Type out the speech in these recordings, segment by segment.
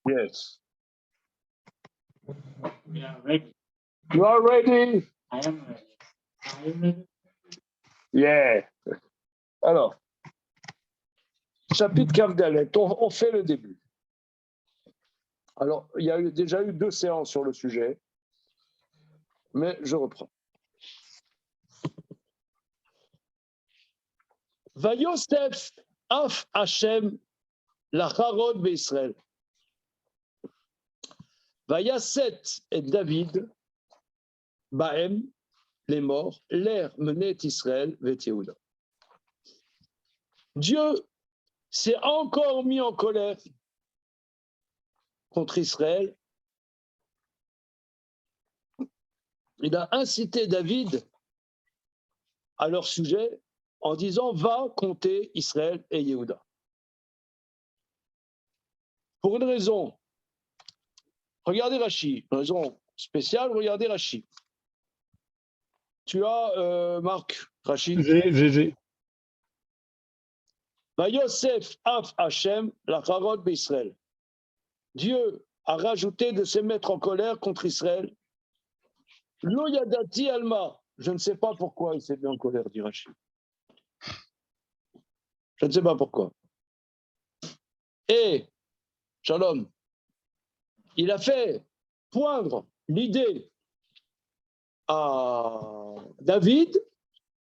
Yes. We are ready. You are ready? I am ready. Are you ready? Yeah. Alors, chapitre Kavdalet, on fait le début. Alors, il y a déjà eu 2 séances sur le sujet, mais je reprends. Vayosef af Hashem lacharod be'Israël. Vayaset et David Bahem, les morts, l'air menet Israël vet Yehuda. Dieu s'est encore mis en colère contre Israël. Il a incité David à leur sujet en disant « Va compter Israël et Yehuda ». Pour une raison, regardez Rashi, une raison spéciale, regardez Rashi. Tu as, Marc, Rashi. J'ai. Yosef af Hashem lacharod be'Israël. Dieu a rajouté de se mettre en colère contre Israël. Lo yadati alma. Je ne sais pas pourquoi il s'est mis en colère, dit Rashi. Je ne sais pas pourquoi. Et, Shalom, il a fait poindre l'idée à David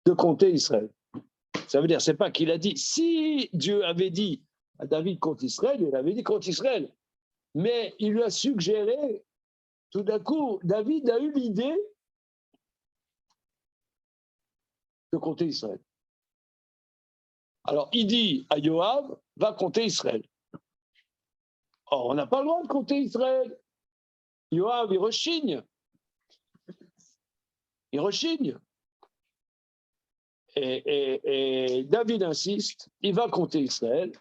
de compter Israël. Ça veut dire, c'est pas qu'il a dit, si Dieu avait dit à David contre Israël, il avait dit contre Israël. Mais il lui a suggéré, tout d'un coup, David a eu l'idée de compter Israël. Alors, il dit à Yoav, va compter Israël. Or, on n'a pas le droit de compter Israël. Yoav, il rechigne. Il rechigne. Et David insiste, il va compter Israël,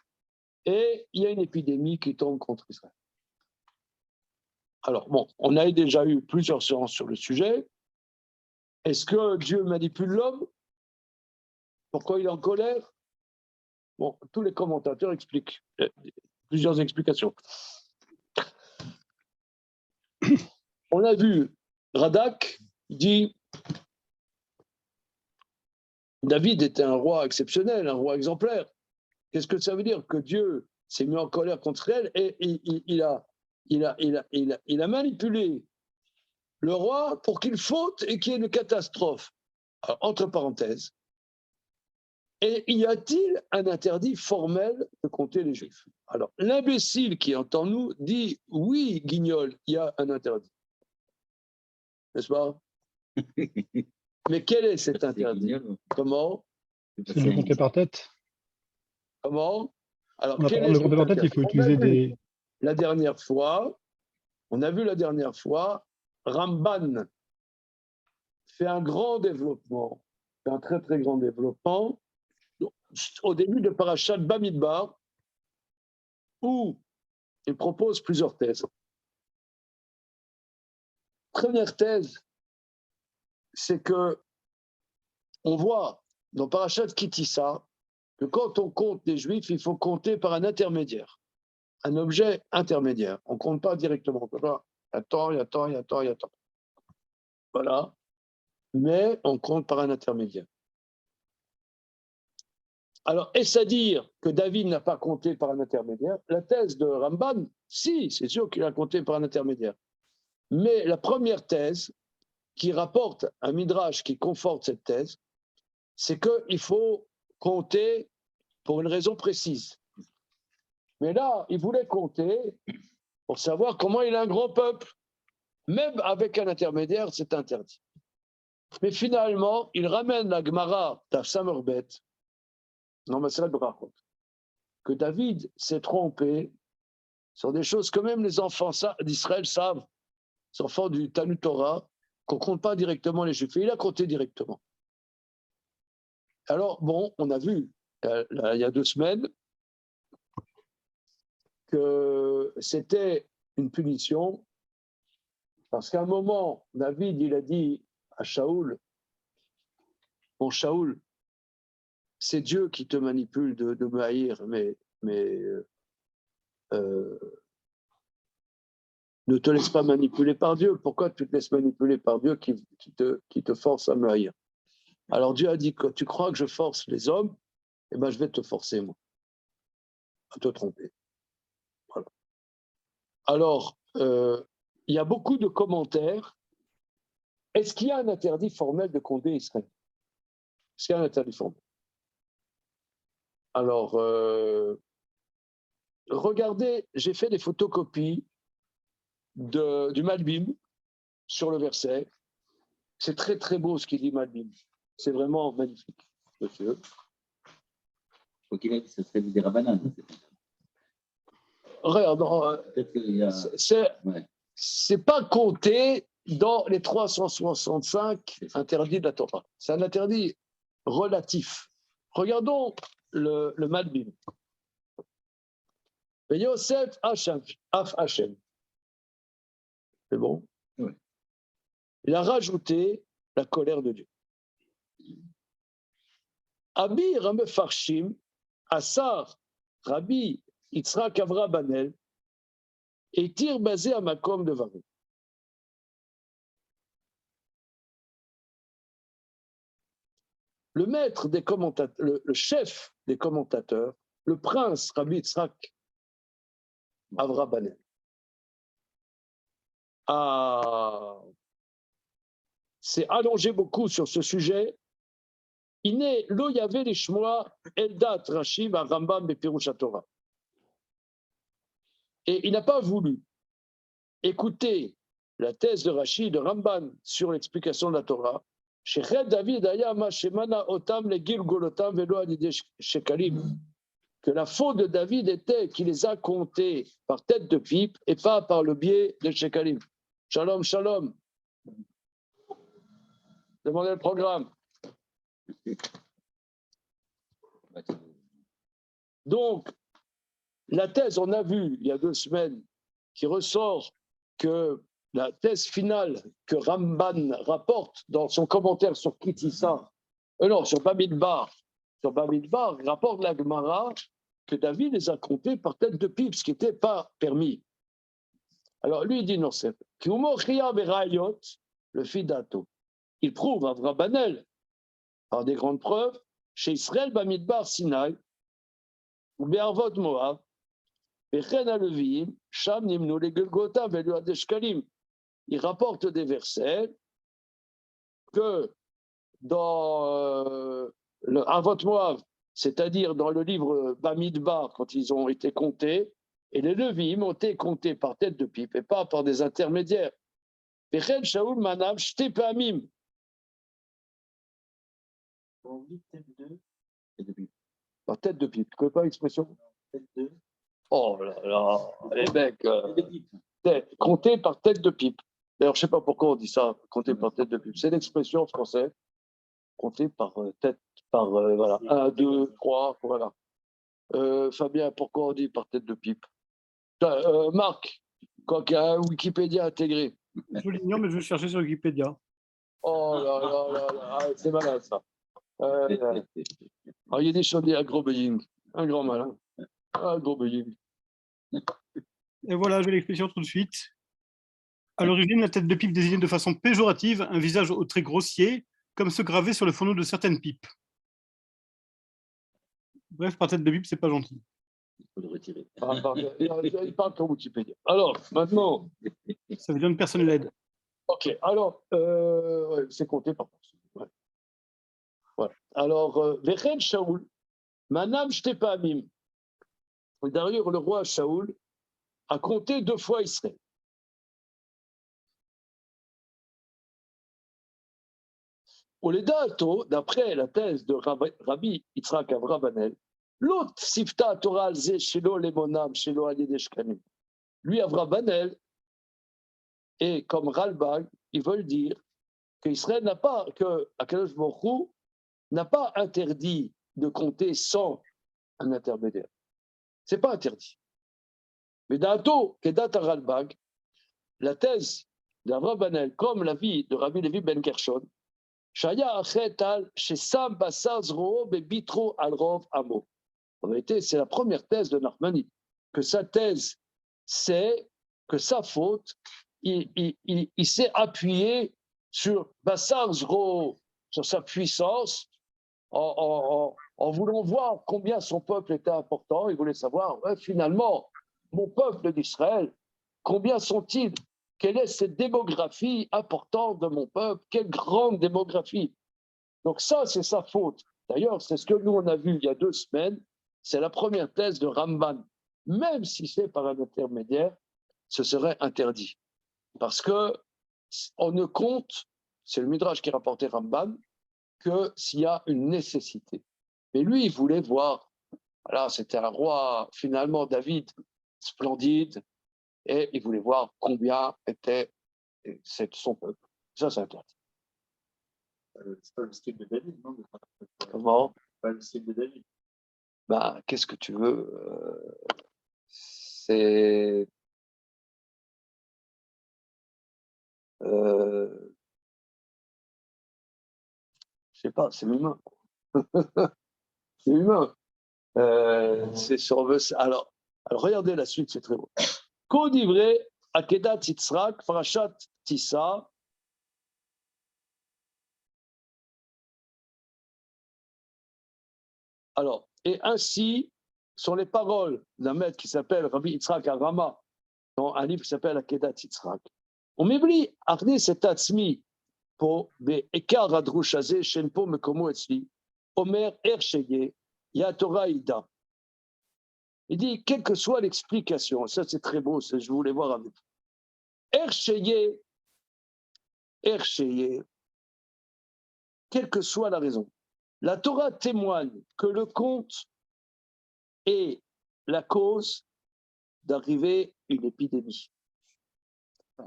et il y a une épidémie qui tombe contre Israël. Alors, bon, on a déjà eu plusieurs séances sur le sujet. Est-ce que Dieu manipule l'homme? Pourquoi il est en colère? Bon, tous les commentateurs expliquent plusieurs explications. On a vu Radak dit David était un roi exceptionnel, un roi exemplaire. Qu'est-ce que ça veut dire? Que Dieu s'est mis en colère contre elle et il a manipulé le roi pour qu'il faute et qu'il y ait une catastrophe. Alors, entre parenthèses, et y a-t-il un interdit formel de compter les Juifs? Alors, l'imbécile qui entend nous dit oui, Guignol, il y a un interdit. N'est-ce pas? Mais quel est cet interdit? Comment? C'est de compter par tête. Comment? Alors, On a parlé de compter par tête, il faut utiliser des. La dernière fois, on a vu la dernière fois, Ramban fait un grand développement, un très très grand développement, au début de Parashat Bamidbar, où il propose plusieurs thèses. Première thèse, c'est que on voit dans Parashat Kitissa que quand on compte les Juifs, il faut compter par un intermédiaire, un objet intermédiaire. On ne compte pas directement. Il y a tant. Voilà. Mais on compte par un intermédiaire. Alors, est-ce à dire que David n'a pas compté par un intermédiaire? La thèse de Ramban, si, c'est sûr qu'il a compté par un intermédiaire. Mais la première thèse, qui rapporte un midrash qui conforte cette thèse, c'est qu'il faut compter pour une raison précise. Mais là, il voulait compter pour savoir comment il a un grand peuple. Même avec un intermédiaire, c'est interdit. Mais finalement, il ramène la Gemara d'Afsamerbet, non, mais c'est là que David s'est trompé sur des choses que même les enfants d'Israël savent, les enfants du Talmud Torah, qu'on ne compte pas directement les Juifs. Et il a compté directement. Alors, bon, on a vu, il y a 2 semaines, que c'était une punition, parce qu'à un moment, David, il a dit à Shaoul, bon, Shaoul, c'est Dieu qui te manipule de me haïr, mais Ne te laisse pas manipuler par Dieu. Pourquoi tu te laisses manipuler par Dieu qui te force à me haïr? Alors Dieu a dit que tu crois que je force les hommes, eh ben je vais te forcer, moi, à te tromper. Voilà. Alors, il y a beaucoup de commentaires. Est-ce qu'il y a un interdit formel de compter Israël? Est-ce qu'il y a un interdit formel? Alors, regardez, j'ai fait des photocopies du Malbim sur le verset. C'est très très beau ce qu'il dit Malbim. C'est vraiment magnifique, monsieur. Donc il a dit que ce serait des rabananes. Regarde, Peut-être qu'il y a. c'est pas compté dans les 365 interdits de la Torah. C'est un interdit relatif. Regardons le Malbim. Yosef Af Hashem. C'est bon? Oui. Il a rajouté la colère de Dieu. Abi Ramefarshim, Asar, Rabbi Yitzhak Avra Banel, et tir basé à Makom de Varou. Le maître des commentateurs, le chef des commentateurs, le prince Rabbi Yitzhak Avra Banel, s'est allongé beaucoup sur ce sujet. Il n'est lo yavé les shmoa eldat Rashi va Rambam et Pirush Torah. Et il n'a pas voulu écouter la thèse de Rashi de Ramban sur l'explication de la Torah. David otam le gilgolotam velo alidé shekalim. Que la faute de David était qu'il les a comptés par tête de pipe et pas par le biais de shekalim. Shalom, shalom. Demandez le programme. Donc, la thèse, on a vu il y a 2 semaines, qui ressort que la thèse finale que Ramban rapporte dans son commentaire sur Kitissa, sur Bamidbar, il rapporte la Gemara que David les a comptés par tête de pipe, ce qui n'était pas permis. Alors lui, il dit non, c'est le Fidato. Il prouve à Vrabanel, par des grandes preuves, chez Israël, Bamidbar, Sinaï, ou Be'arvot Moab, Bechen Alevim, Sham Nimnu, les Golgotha, Velu Adeshkalim. Il rapporte des versets que dans le Avot Moab, c'est-à-dire dans le livre Bamidbar, quand ils ont été comptés, et les Levim ont été comptés par tête de pipe et pas par des intermédiaires. Bechen Shaul Manav, Shte Pamim. On dit tête 2. Par tête de pipe. Tu ne connais pas l'expression? Tête 2. Oh là là, les mecs, compter par tête de pipe. D'ailleurs, je ne sais pas pourquoi on dit ça, compter par tête de pipe. C'est l'expression française, compter par tête, voilà, 1, 2, 3, voilà. Fabien, pourquoi on dit par tête de pipe? Marc, quoi qu'il y a un Wikipédia intégré. Je l'ignore, mais je vais chercher sur Wikipédia. Oh là là là là, c'est malin ça. Il y a des chaudiers à gros beijing, un grand malin, un gros beijing. Et voilà, je vais l'expliquer tout de suite. À l'origine, la tête de pipe désignait de façon péjorative un visage au trait grossier, comme ceux gravés sur le fourneau de certaines pipes. Bref, par tête de pipe, c'est pas gentil. Il faut le retirer. Il parle comme Wikipédia. Alors, maintenant. Ça veut dire une personne laide. Ok, alors, c'est compté par personne. Ouais. Voilà. Alors, Vechen Shaoul, Manam Shtepamim. D'ailleurs, le roi Shaoul a compté 2 fois Israël. Oledato, d'après la thèse de Rabbi Yitzhak Avra Banel, l'autre Sifta Torah Alze Shelo Lemonam Shelo Alideshkanim. Lui, Avra Banel, et comme Ralbag, ils veulent dire qu'Israël n'a pas, que Akadosh Baruch Hu n'a pas interdit de compter sans un intermédiaire. Ce n'est pas interdit. Mais d'Ato, Kedat Ralbag, la thèse d'Avra Banel, comme l'avis de Rabbi Levi Ben Gershon, Shaya Achetal, Shesam Basar Zro Bebitro Alrov Amo. En vérité, c'est la première thèse de Nachmani, que sa thèse, c'est que sa faute, il s'est appuyé sur Bassar Zro, sur sa puissance, en voulant voir combien son peuple était important. Il voulait savoir, ouais, finalement, mon peuple d'Israël, combien sont-ils? Quelle est cette démographie importante de mon peuple? Quelle grande démographie! Donc ça, c'est sa faute. D'ailleurs, c'est ce que nous, on a vu il y a 2 semaines. C'est la première thèse de Ramban. Même si c'est par un intermédiaire, ce serait interdit. Parce que on ne compte, c'est le Midrash qui rapportait Ramban, que s'il y a une nécessité. Mais lui, il voulait voir, voilà, c'était un roi, finalement, David, splendide, et il voulait voir combien était son peuple. Ça, c'est interdit. C'est pas le style de David, non? Comment? Pas le style de David. Bah, qu'est-ce que tu veux? C'est. Je sais pas, c'est humain. C'est humain. C'est sur. Alors, regardez la suite, c'est très beau. Kodivre, Akedat Yitzhak, Parashat Tissa. Alors, et ainsi sont les paroles d'un maître qui s'appelle Rabbi Yitzhak Arama, dans un livre qui s'appelle Akedat Yitzhak. On m'oublie, Arne cet atzmi, pour Ekar Adrush Hazeh, Shenpo Mekomo Etzli, Omer Ersheye, Yatora Ida. Il dit, quelle que soit l'explication, ça c'est très beau, je voulais voir avec vous. Ersheye, quelle que soit la raison. La Torah témoigne que le conte est la cause d'arriver une épidémie.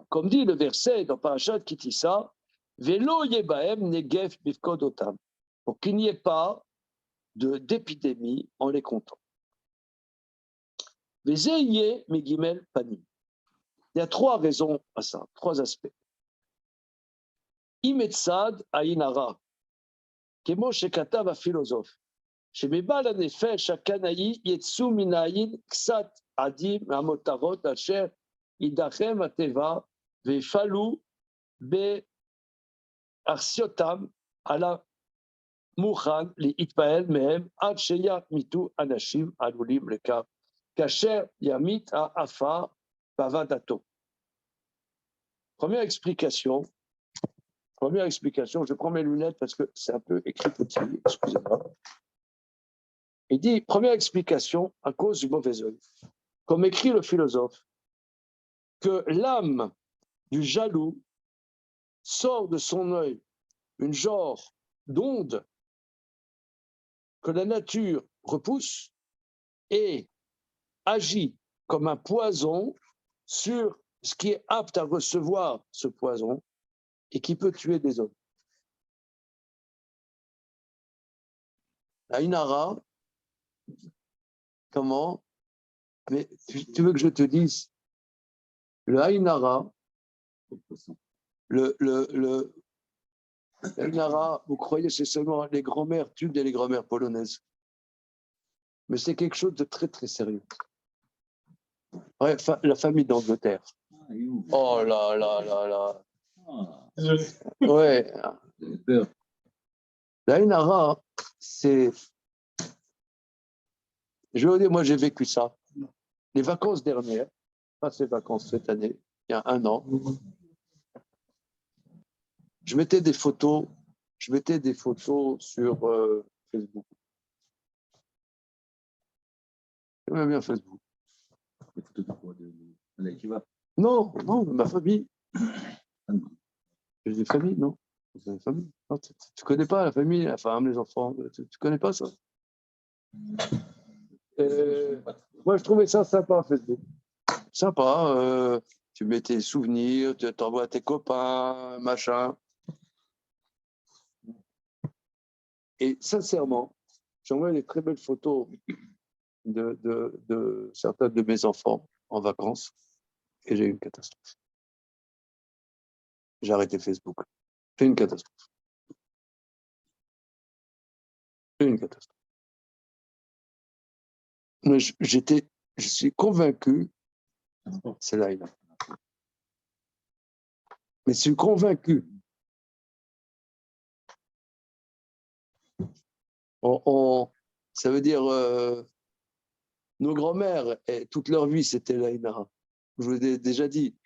Comme dit le verset dans Parashat Kitissa, Velo yebaem negef bifkodotam, pour qu'il n'y ait pas d'épidémie en les comptant. Vezeye megimel panim. Il y a 3 raisons à ça, 3 aspects. Imetzad ainara, kemo shekatav philosophe. שבבעל הנפש הקנאי יצאו מן העין קצת עדים מהמותרות אשר יידחם הטבע ויפעלו בארסיותם על המוכן להתפעל מהם עד שימיתו אנשים עלולים לכך, כאשר ימית האפה בעבודתו. Première explication, je prends mes lunettes parce que c'est un peu écrit petit, excusez-moi. Il dit, première explication, à cause du mauvais œil. Comme écrit le philosophe, que l'âme du jaloux sort de son œil une genre d'onde que la nature repousse et agit comme un poison sur ce qui est apte à recevoir ce poison et qui peut tuer des hommes. La Inara, comment? Mais tu veux que je te dise, le Ainara, le Ainara, vous croyez c'est seulement les grands-mères turques et les grands-mères polonaises. Mais c'est quelque chose de très très sérieux. Ouais, la famille d'Angleterre. Oh là là là là. Ouais. La Ainara, c'est. Je veux dire, moi j'ai vécu ça. Les vacances dernières, pas ces vacances cette année, il y a 1 an, je mettais des photos sur Facebook. J'aime bien Facebook. Des photos de quoi? De l'Aïkiva? Non, de ma famille. J'ai des familles, non? Des familles. Non, tu connais pas la famille, la femme, les enfants, tu connais pas ça? Moi, je trouvais ça sympa, Facebook. Sympa, tu mets tes souvenirs, tu t'envoies à tes copains, machin. Et sincèrement, j'envoie des très belles photos de certains de mes enfants en vacances et j'ai eu une catastrophe. J'ai arrêté Facebook. J'ai eu une catastrophe. Mais je suis convaincu, c'est là, Mais je suis convaincu. Ça veut dire, nos grands-mères, toute leur vie, c'était l'Aïnara. Je vous l'ai déjà dit.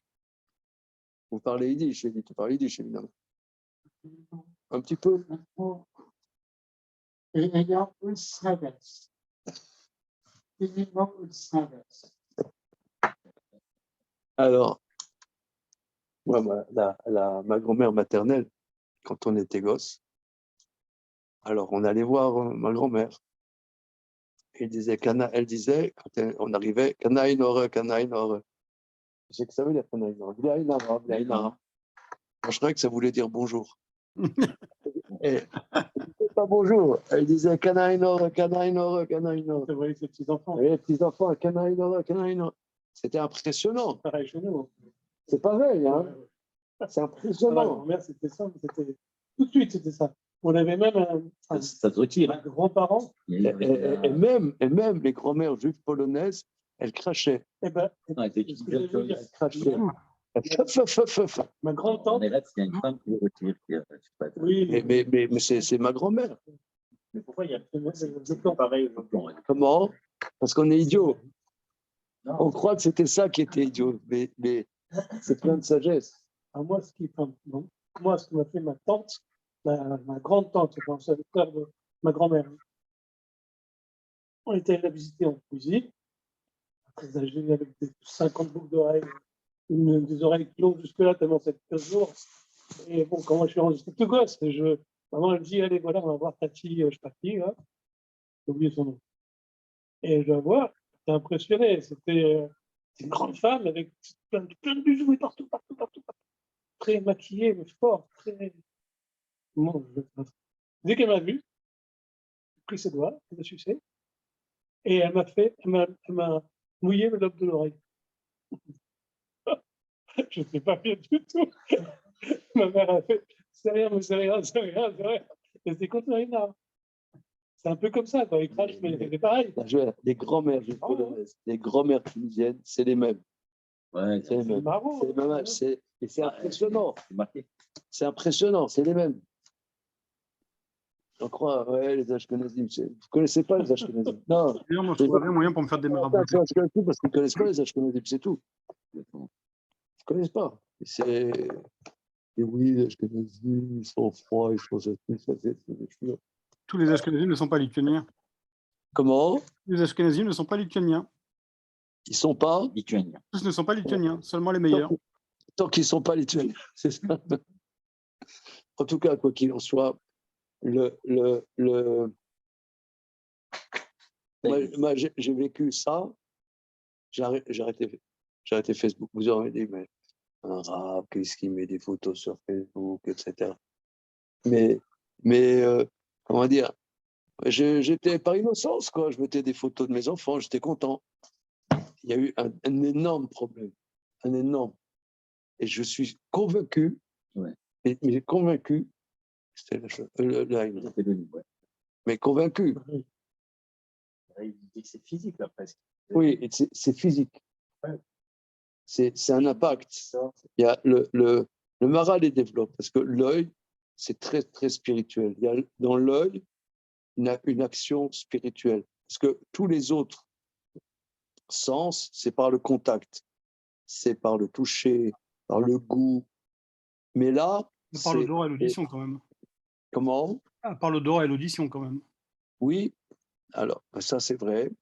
Vous parlez yiddish, j'ai dit, tu parles yiddish, évidemment. Un petit peu. Alors, moi, ma grand-mère maternelle, quand on était gosse, alors on allait voir ma grand-mère. Elle disait, quand on arrivait, Kanaïnore, Kanaïnore. Je sais que ça veut dire Kanaïnore. Blaïnara, Blaïnara. Moi, je croyais que ça voulait dire bonjour. Et c'était pas bonjour. Elle disait Kanaïnore, Kanaïnore, Kanaïnore. C'est vrai, ces petits-enfants. Et les petits-enfants, Kanaïnore, Kanaïnore. C'était impressionnant. Pareil chez nous. C'est pareil, hein. C'est Ma impressionnant. grand-mère, c'était ça. C'était... Tout de suite, c'était ça. On avait même Ça te retire. un grand-parent. Et même les grand-mères juives polonaises, elles crachaient. Eh ben, Ouais, c'est c'est ce que j'allais vous dire. Elles crachaient. Ma grande-tante. Mais là, s'il y a une femme qui le retire, je sais pas. Oui, Mais c'est ma grand-mère. mais pourquoi il y a deux plans pareils aujourd'hui? Comment? Parce qu'on est idiots. Non. On croit que c'était ça qui était idiot. Mais c'est plein de sagesse. Moi, ce qui m'a fait ma tante, ma grande-tante, c'est le frère de ma grand-mère. On était allé la visiter en Tunisie, très âgée, avec des 50 boucles d'oreilles, des oreilles qui longues jusque-là, tellement c'est 15 jours. Et bon, quand moi je suis rendu, j'étais tout gosse. Maman, elle me dit, allez, voilà, on va voir Tati, je sais pas qui, là. J'ai oublié son nom. Et je la vois, j'étais impressionné. C'était une grande femme avec plein de bijoux et partout. Très maquillée, mais fort, très. Bon, dès qu'elle m'a vu, elle a pris ses doigts, elle m'a sucé, et elle m'a mouillé le lobe de l'oreille. Je ne sais pas bien du tout. Ma mère a fait, c'est rien, mais c'est rien. Et c'est contre Rina. C'est un peu comme ça, quand ils crachent, mais c'est pareil. Les grand-mères juives polonaises, les grand-mères tunisiennes, c'est les mêmes. Ouais, C'est les C'est mêmes. marrant. C'est les mêmes âges. Et c'est impressionnant. c'est marqué. C'est impressionnant, c'est les mêmes. On croit, ouais, les Ashkenazim. Vous ne connaissez pas les Ashkenazim? Non. D'ailleurs, moi, je trouverais moyen pour me faire des marabouts. C'est Ashkenazim parce qu'ils ne connaissent pas les Ashkenazim, c'est tout. Ils ne connaissent pas. Et oui, les Ashkenazim, ils sont froids, ils sont gentils. Tous les Ashkenazim ne sont pas lituaniens. Comment? Les Ashkenazim ne sont pas lituaniens. Ils ne sont pas? Lituanien. Tous ne sont pas lituaniens, seulement les meilleurs. Tant qu'ils ne sont pas lituaniens, c'est ça. En tout cas, quoi qu'il en soit, moi, j'ai vécu ça. J'ai arrêté Facebook. Vous aurez dit, mais un rap, qu'est-ce qui met des photos sur Facebook, etc. Mais comment dire, j'étais par innocence, quoi. Je mettais des photos de mes enfants, j'étais content. Il y a eu un énorme problème, un énorme. Et je suis convaincu, mais convaincu, c'était mais convaincu. Il dit que c'est physique, là, presque. Oui, c'est physique. C'est un impact. Il y a le Maharal les développe parce que l'œil, c'est très, très spirituel. Il y a dans l'œil une action spirituelle. Parce que tous les autres sens, c'est par le contact, c'est par le toucher, par le goût. Mais là. Par l'odorat et l'audition, quand même. Comment? Par l'odorat et l'audition, quand même. Oui, alors, ça c'est vrai.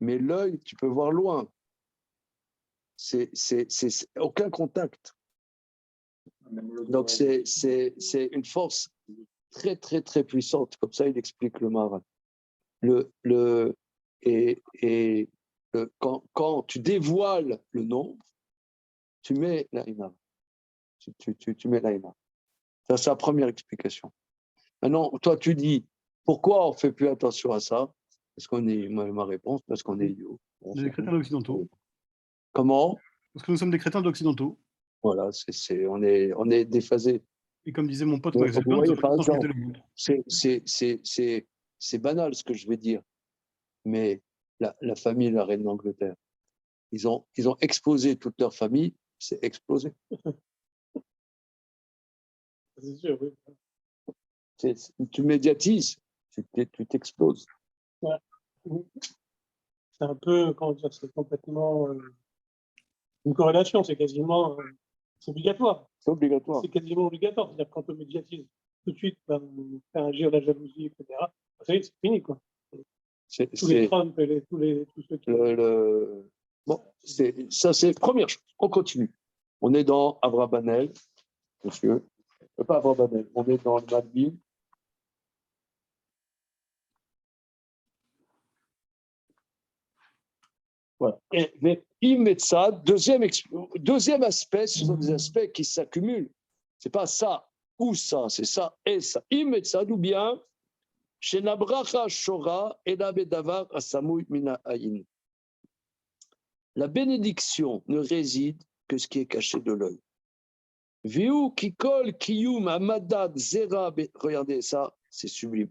Mais l'œil, tu peux voir loin. C'est aucun contact. Donc, c'est une force très, très, très puissante. Comme ça, il explique le Maharal. Quand tu dévoiles le nombre, tu mets l'Aïna. Tu mets l'Aïna. Ça, c'est la première explication. Maintenant, toi, tu dis, pourquoi on ne fait plus attention à ça? Parce qu'on est, ma réponse, parce qu'on est idiot. Des crétins occidentaux. Comment? Parce que nous sommes des crétins occidentaux. Voilà, on est déphasé. Et comme disait mon pote Vous Max Weber, voyez, par exemple, c'est banal ce que je vais dire, mais la famille de la reine d'Angleterre, ils ont exposé toute leur famille, c'est explosé. c'est sûr, oui. Tu médiatises, tu t'exploses. Ouais. C'est un peu, comment dire, c'est complètement une corrélation, c'est quasiment c'est obligatoire. C'est obligatoire. C'est quasiment obligatoire. C'est-à-dire que quand on médiatise tout de suite, faire agir la jalousie, etc., c'est fini, quoi. Tous les Trump et tous ceux qui. Bon, ça, c'est première chose. On continue. On est dans Abrabanel, monsieur. Pas Abrabanel, on est dans le Malbim. Voilà. Et Imetsa, deuxième aspect, ce sont des aspects qui s'accumulent. Ce n'est pas ça ou ça, c'est ça et ça. Imetsa, ou bien, chez Nabracha Shora et la Bedavar Asamui Mina Ayin. La bénédiction ne réside que ce qui est caché de l'œil. Viu Kikol Kiyum Amadad Zera, regardez ça, c'est sublime.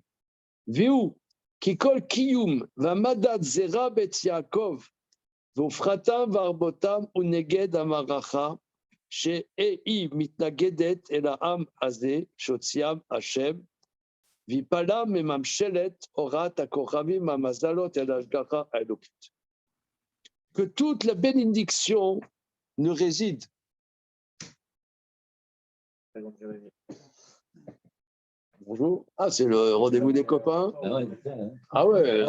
Viu Kikol Kiyum Vamadad Zera Bet Yaakov. Vofratam varbotam uneged amaracha she'ei mitnagedet el ha'am hazeh shotziam Hashem vipalam memamshelet orat hakochavim hamazalot el hashgacha haelokit. Que toute la bénédiction ne réside. Bonjour. Ah, c'est le rendez-vous des copains. Ah ouais.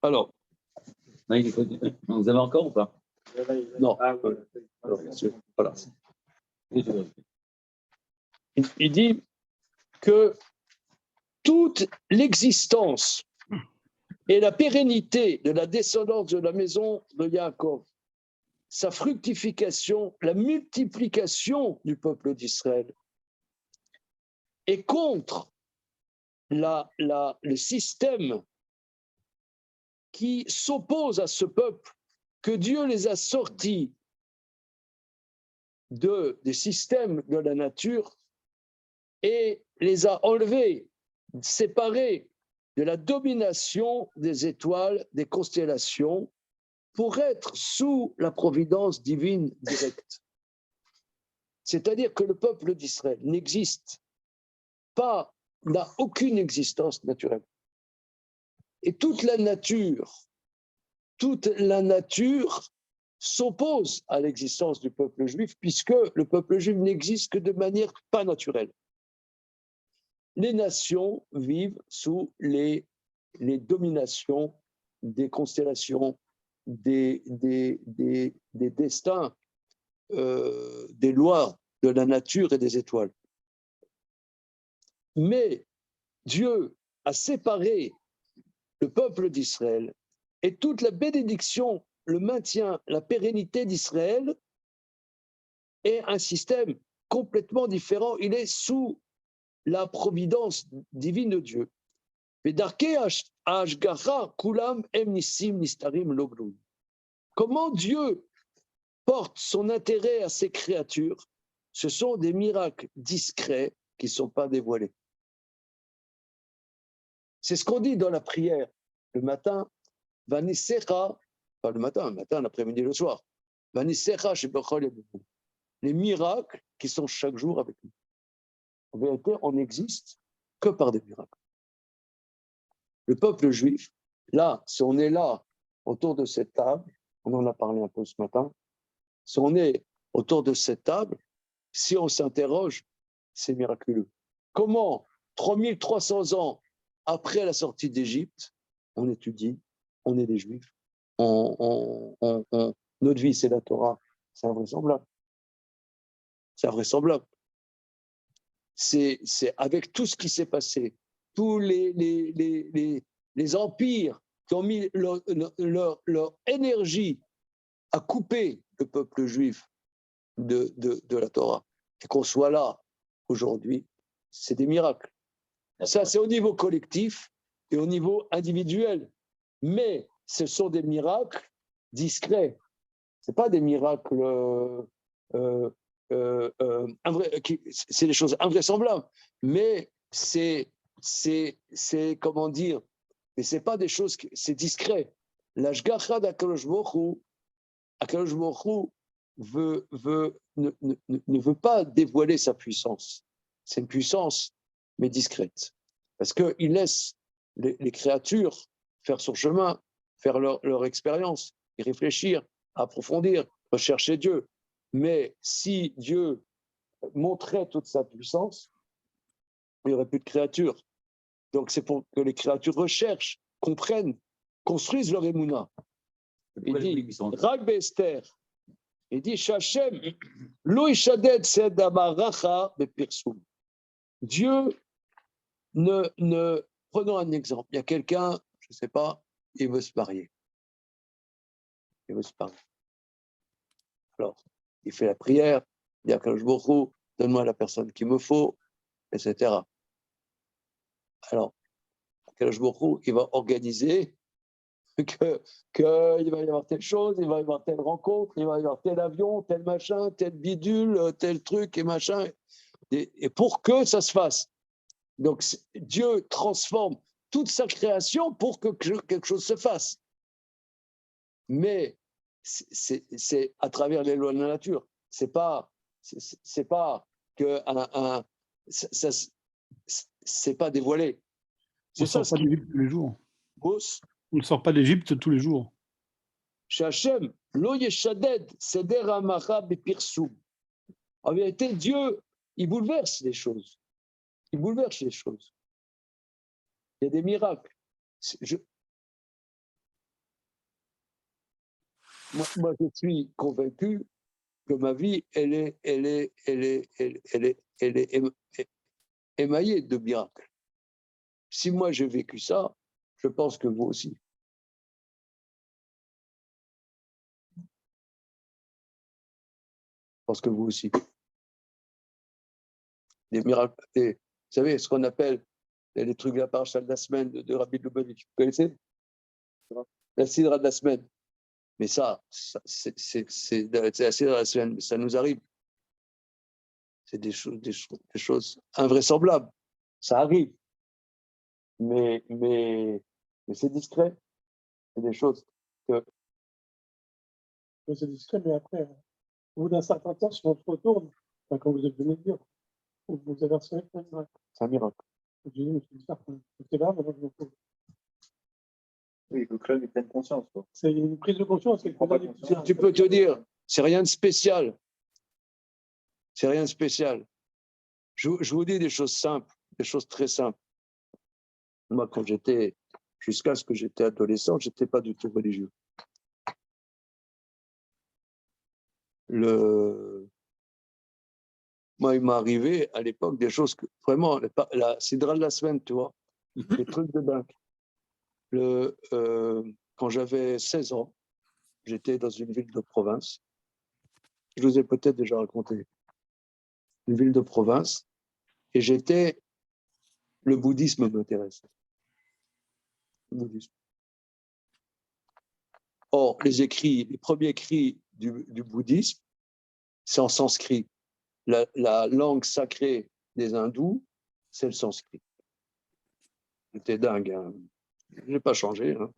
Alors. Vous avez encore ou pas? Non. Voilà. Il dit que toute l'existence et la pérennité de la descendance de la maison de Yaakov, sa fructification, la multiplication du peuple d'Israël, est contre le système qui s'oppose à ce peuple, que Dieu les a sortis des systèmes de la nature et les a enlevés, séparés de la domination des étoiles, des constellations, pour être sous la providence divine directe. C'est-à-dire que le peuple d'Israël n'existe pas, n'a aucune existence naturelle. Et toute la nature s'oppose à l'existence du peuple juif, puisque le peuple juif n'existe que de manière pas naturelle. Les nations vivent sous les dominations des constellations, des destins, des lois de la nature et des étoiles. Mais Dieu a séparé le peuple d'Israël et toute la bénédiction, le maintien, la pérennité d'Israël est un système complètement différent. Il est sous la providence divine de Dieu. Comment Dieu porte son intérêt à ses créatures? Ce sont des miracles discrets qui ne sont pas dévoilés. C'est ce qu'on dit dans la prière le matin, Vanisecha, pas le matin, l'après-midi, le soir. Vanisecha chez Bechol, les miracles qui sont chaque jour avec nous. En vérité, on n'existe que par des miracles. Le peuple juif, là, si on est là, autour de cette table, on en a parlé un peu ce matin, si on est autour de cette table, si on s'interroge, c'est miraculeux. Comment, 3300 ans après la sortie d'Égypte, on étudie, on est des Juifs, notre vie c'est la Torah, c'est invraisemblable. C'est invraisemblable. C'est avec tout ce qui s'est passé, tous les empires qui ont mis leur énergie à couper le peuple juif de la Torah, et qu'on soit là aujourd'hui, c'est des miracles. Ça, c'est au niveau collectif et au niveau individuel. Mais ce sont des miracles discrets. Ce n'est pas des miracles... c'est des choses invraisemblables. Mais c'est comment dire, mais ce n'est pas des choses... C'est discret. L'ashgacha d'Akadosh Baruch Hu, ne veut pas dévoiler sa puissance. C'est une puissance, mais discrète. Parce qu'il laisse les créatures faire son chemin, faire leur expérience, y réfléchir, approfondir, rechercher Dieu. Mais si Dieu montrait toute sa puissance, il n'y aurait plus de créatures. Donc c'est pour que les créatures recherchent, comprennent, construisent leur émouna. Il dit, Rak Bester, il dit, Shachem, lo ishaded sed amaracha bepirsum. Dieu prenons un exemple. Il y a quelqu'un, je ne sais pas, il veut se marier. Il veut se marier. Alors, il fait la prière, il dit à Kadosh Baruch Hu, donne-moi la personne qu'il me faut, etc. Alors, Kadosh Baruch Hu, il va organiser qu'il va y avoir telle chose, il va y avoir telle rencontre, il va y avoir tel avion, tel machin, tel bidule, tel truc et machin. Et pour que ça se fasse. Donc, Dieu transforme toute sa création pour que quelque chose se fasse. Mais c'est à travers les lois de la nature. C'est pas que c'est pas dévoilé. On ne sort pas d'Égypte tous les jours. On ne sort pas d'Égypte tous les jours. Shachem lo yeshaded seder hamacha bepirsum. En vérité, Dieu, il bouleverse les choses. Il bouleverse les choses. Il y a des miracles. Moi, je suis convaincu que ma vie, elle est émaillée de miracles. Si moi j'ai vécu ça, je pense que vous aussi. Je pense que vous aussi. Des miracles. Vous savez, ce qu'on appelle les trucs de la paracha de la semaine de Rabbi Lubavitch. Vous connaissez? La sidra de la semaine. Mais ça c'est la sidra de la semaine, mais ça nous arrive. C'est des choses invraisemblables. Ça arrive. Mais c'est discret. C'est des choses que... C'est discret, mais après, au bout d'un certain temps, si on se retourne, quand vous êtes venu de dire, vous avez reçu un miracle. C'est un miracle. C'est là, maintenant je me pose. Oui, il faut que l'homme ait pleine conscience. C'est une prise de conscience. Tu peux te dire, c'est rien de spécial. C'est rien de spécial. Je vous dis des choses simples, des choses très simples. Moi, jusqu'à ce que j'étais adolescent, je n'étais pas du tout religieux. Moi, il m'est arrivé à l'époque des choses que, vraiment, la sidra de la semaine, tu vois, des trucs de dingue. Quand j'avais 16 ans, j'étais dans une ville de province. Je vous ai peut-être déjà raconté. Une ville de province. Et le bouddhisme m'intéresse. Le bouddhisme. Or, les premiers écrits du bouddhisme, c'est en sanskrit. La langue sacrée des hindous, c'est le sanskrit. J'étais dingue. Hein. Je n'ai pas changé. Hein.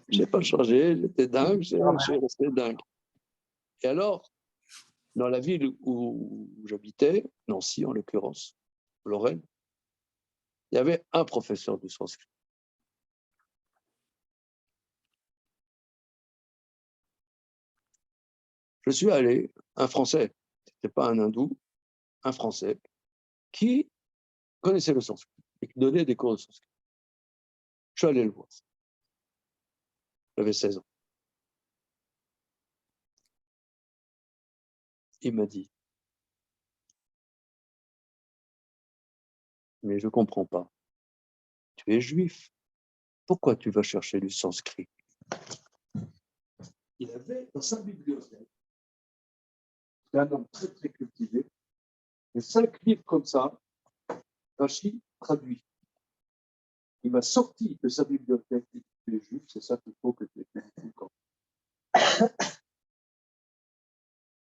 Je n'ai pas changé, j'étais dingue, je suis resté dingue. Et alors, dans la ville où j'habitais, Nancy en l'occurrence, Lorraine, il y avait un professeur de sanskrit. Je suis allé, un Français, ce n'était pas un hindou, un Français, qui connaissait le sanskrit et qui donnait des cours de sanskrit. Je suis allé le voir. J'avais 16 ans. Il m'a dit, mais je ne comprends pas. Tu es juif. Pourquoi tu vas chercher du sanskrit? Il avait dans sa bibliothèque, c'est un homme très très cultivé, et 5 livres comme ça, Rashi traduit. Il m'a sorti de sa bibliothèque, il dit, tu es juif, c'est ça qu'il faut que tu aies tout le temps.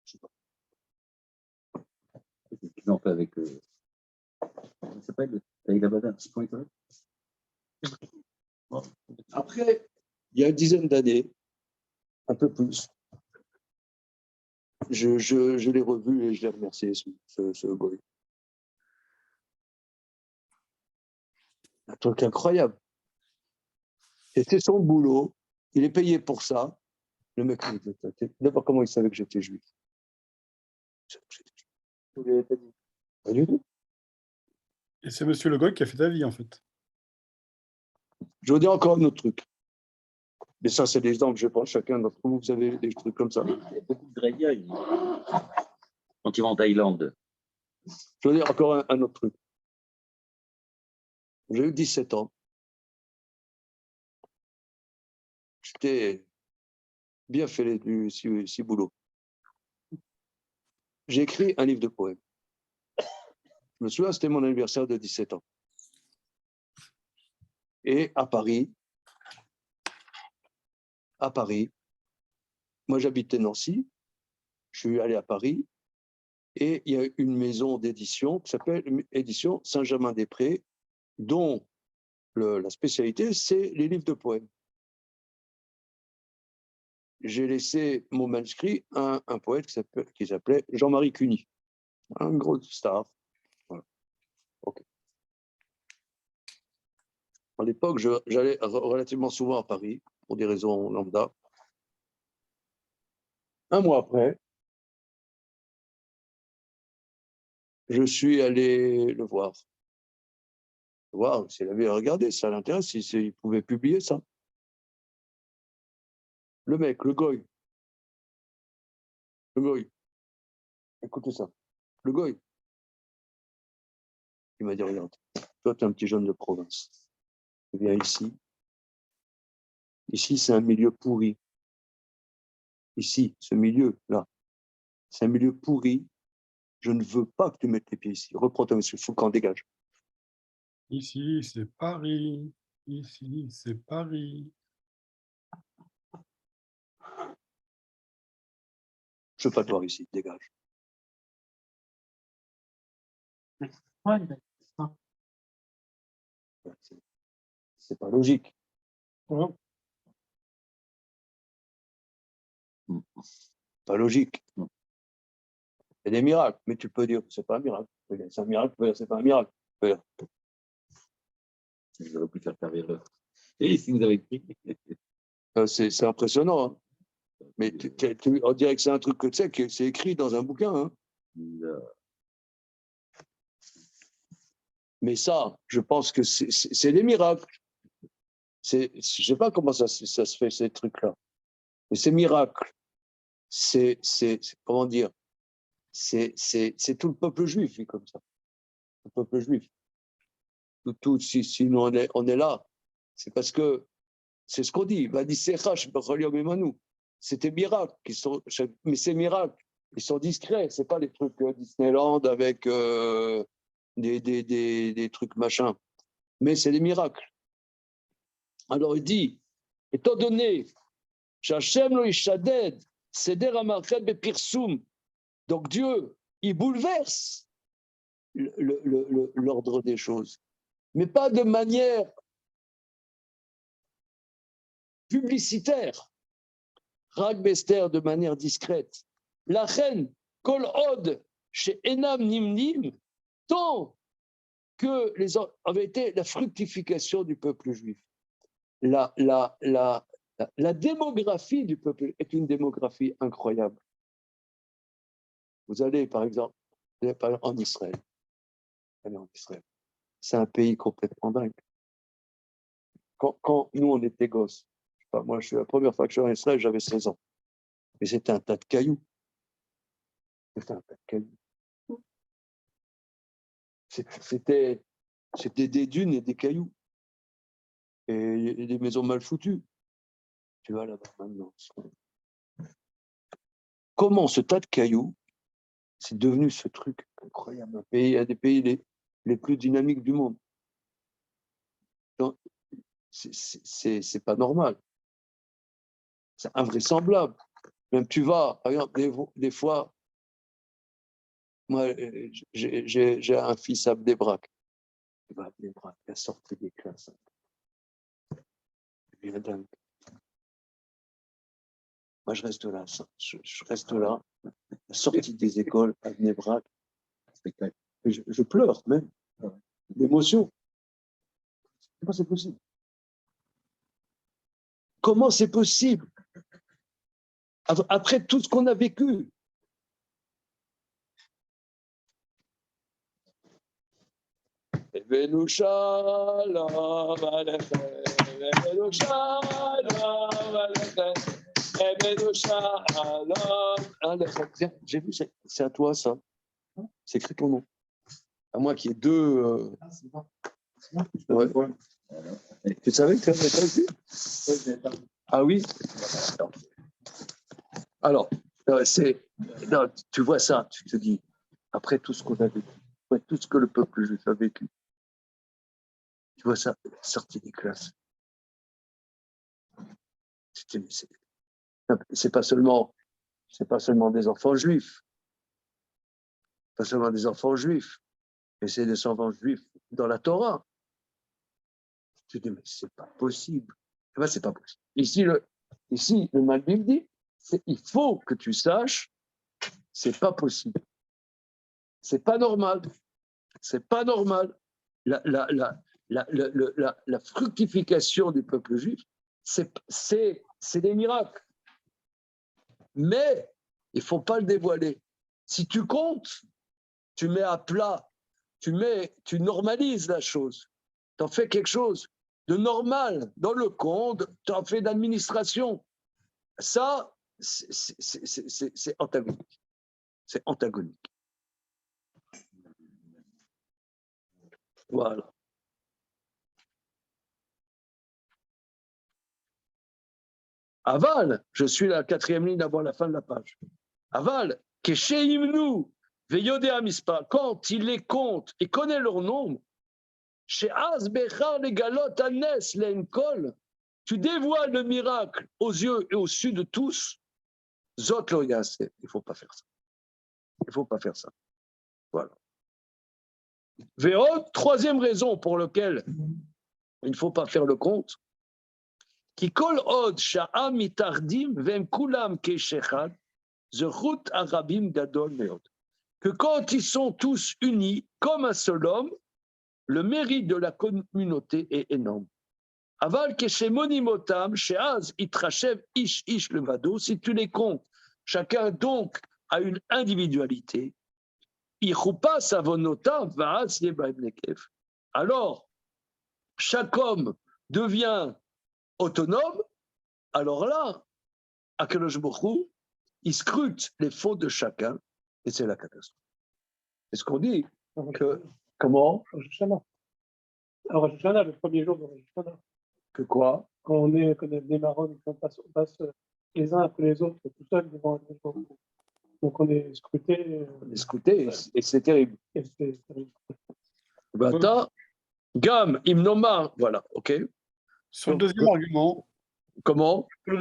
Je sais pas. Exemple avec, ça s'appelle Taïla Badan, c'est comment il s'appelle? Après, il y a une dizaine d'années, un peu plus, je l'ai revu et je l'ai remercié, ce goy. Un truc incroyable. Et c'est son boulot. Il est payé pour ça. Le mec, d'abord, comment il savait que j'étais juif? Vous l'avez pas dit. Pas du tout. Et c'est Monsieur Le Goy qui a fait ta vie, en fait. Je vous dis encore un autre truc. Mais ça, c'est des exemples, je pense, chacun d'entre vous, vous avez des trucs comme ça. Il y a beaucoup de Drélia, quand ils vont en Thaïlande. Je veux dire encore un autre truc. J'ai eu 17 ans. J'étais bien fait du ciboulot. J'ai écrit un livre de poèmes. Je me souviens, c'était mon anniversaire de 17 ans. Et à Paris, moi j'habitais Nancy, je suis allé à Paris, et il y a une maison d'édition qui s'appelle Édition Saint-Germain-des-Prés, dont la spécialité, c'est les livres de poèmes. J'ai laissé mon manuscrit à un poète qui s'appelait Jean-Marie Cuny, un gros star. Voilà. Okay. À l'époque, j'allais relativement souvent à Paris, pour des raisons lambda. Un mois après, je suis allé le voir. Voir s'il avait regardé, ça l'intéresse, s'il pouvait publier ça. Le mec, le goy, écoutez ça, le goy, il m'a dit, regarde, toi, tu es un petit jeune de province. Tu viens ici. Ici, c'est un milieu pourri. Ici, ce milieu-là, c'est un milieu pourri. Je ne veux pas que tu mettes les pieds ici. Reprends ta monsieur, il faut qu'on dégage. Ici, c'est Paris. Ici, c'est Paris. Je ne veux pas te voir ici, dégage. Ouais, C'est pas logique. ouais. Pas logique. Il y a des miracles, mais tu peux dire que c'est pas un miracle. C'est un miracle, tu peux dire que c'est pas un miracle. Vous aurez pu faire l'heure. Et si vous avez écrit. C'est impressionnant. Hein. Mais on dirait que c'est un truc que tu sais, que c'est écrit dans un bouquin. Hein. Mais ça, je pense que c'est des miracles. Je ne sais pas comment ça se fait, ces trucs-là. Mais ces miracles, comment dire, c'est tout le peuple juif, qui est comme ça. Le peuple juif. Si nous on est là, c'est parce que c'est ce qu'on dit. C'est des miracles mais ces miracles, ils sont discrets. C'est pas les trucs Disneyland avec des trucs machin. Mais c'est des miracles. Alors il dit, étant donné qu'Hachem lo yishaded, seder hamarchet bepirsum, donc Dieu, il bouleverse l'ordre des choses, mais pas de manière publicitaire, Rag Bester de manière discrète. La reine, Kol Od, chez Enam Nimnim, tant que avait été la fructification du peuple juif. La démographie du peuple est une démographie incroyable. Vous allez, par exemple, en Israël. C'est un pays complètement dingue. Quand nous, on était gosses, moi, je suis la première fois que je suis en Israël, j'avais 16 ans. Mais c'était un tas de cailloux. C'était des dunes et des cailloux. Et des maisons mal foutues. Tu vas là-bas maintenant. Comment ce tas de cailloux, c'est devenu ce truc incroyable. Un des pays les plus dynamiques du monde. Donc, c'est pas normal. C'est invraisemblable. Même tu vas, par exemple, des fois, moi, j'ai un fils à Bnebrak. Il va à Bnebrak, il a sorti des classes. Il est dingue. Moi, je reste là. Je reste là. la sortie des écoles à Bnei Brak, spectacle. Je pleure même, d'émotion. Comment c'est possible? Comment c'est possible? Après tout ce qu'on a vécu. הבאנו שלום עליכם, הבאנו שלום עליכם, הבאנו שלום עליכם. Tiens, j'ai vu, c'est à toi ça. C'est écrit ton nom. À moi qui ai deux. Ouais. Tu savais que tu avais pas vu? Ah oui? Alors, non, tu vois ça, tu te dis, après tout ce qu'on a vécu, après tout ce que le peuple juif a vécu, tu vois ça, sortie des classes. C'est pas seulement des enfants juifs, pas seulement des enfants juifs, mais c'est des enfants juifs dans la Torah. Tu te dis, mais c'est pas possible. Tu vois, c'est pas possible. Ici, le Malbim dit, il faut que tu saches, c'est pas possible. C'est pas normal. C'est pas normal. La fructification du peuple juif, c'est des miracles. Mais il ne faut pas le dévoiler. Si tu comptes, tu mets à plat, tu normalises la chose. Tu en fais quelque chose de normal dans le compte, tu en fais d'administration. Ça, c'est antagonique. C'est antagonique. Voilà. Aval, je suis la 4e ligne avant la fin de la page. Aval, Kesheimnu, Veyodea Mispa, quand il les compte et connaît leur nombre, chez Asbechar les galotes Anes l'enkol, tu dévoiles le miracle aux yeux et au su de tous, Zot lo yase. Il ne faut pas faire ça. Il ne faut pas faire ça. Voilà. Véod, 3e raison pour laquelle il ne faut pas faire le compte, qui kol od sha'a mitardim vem kulam keshechad, zechut arabim gadol meod. Que quand ils sont tous unis comme un seul homme, le mérite de la communauté est énorme. Aval keshemonimotam sheaz itrachev ish ish levado, si tu les comptes, chacun donc a une individualité. Ichupa savonotam vaaz yebaim nekef. Alors, chaque homme devient autonome. Alors là, Akadosh Baruch Hu, il scrute les fautes de chacun et c'est la catastrophe. C'est ce qu'on dit que comment? Rosh Hashanah. Alors, Rosh Hashanah, le premier jour de Rosh Hashanah. Que quoi? Quand on est des marrons, on passe les uns après les autres, tout seul devant un jour. Donc on est scruté. On est scruté et c'est terrible. Et c'est terrible. Bata, Gam, Imnomar, voilà, ok. Sur le deuxième argument, Comment? quand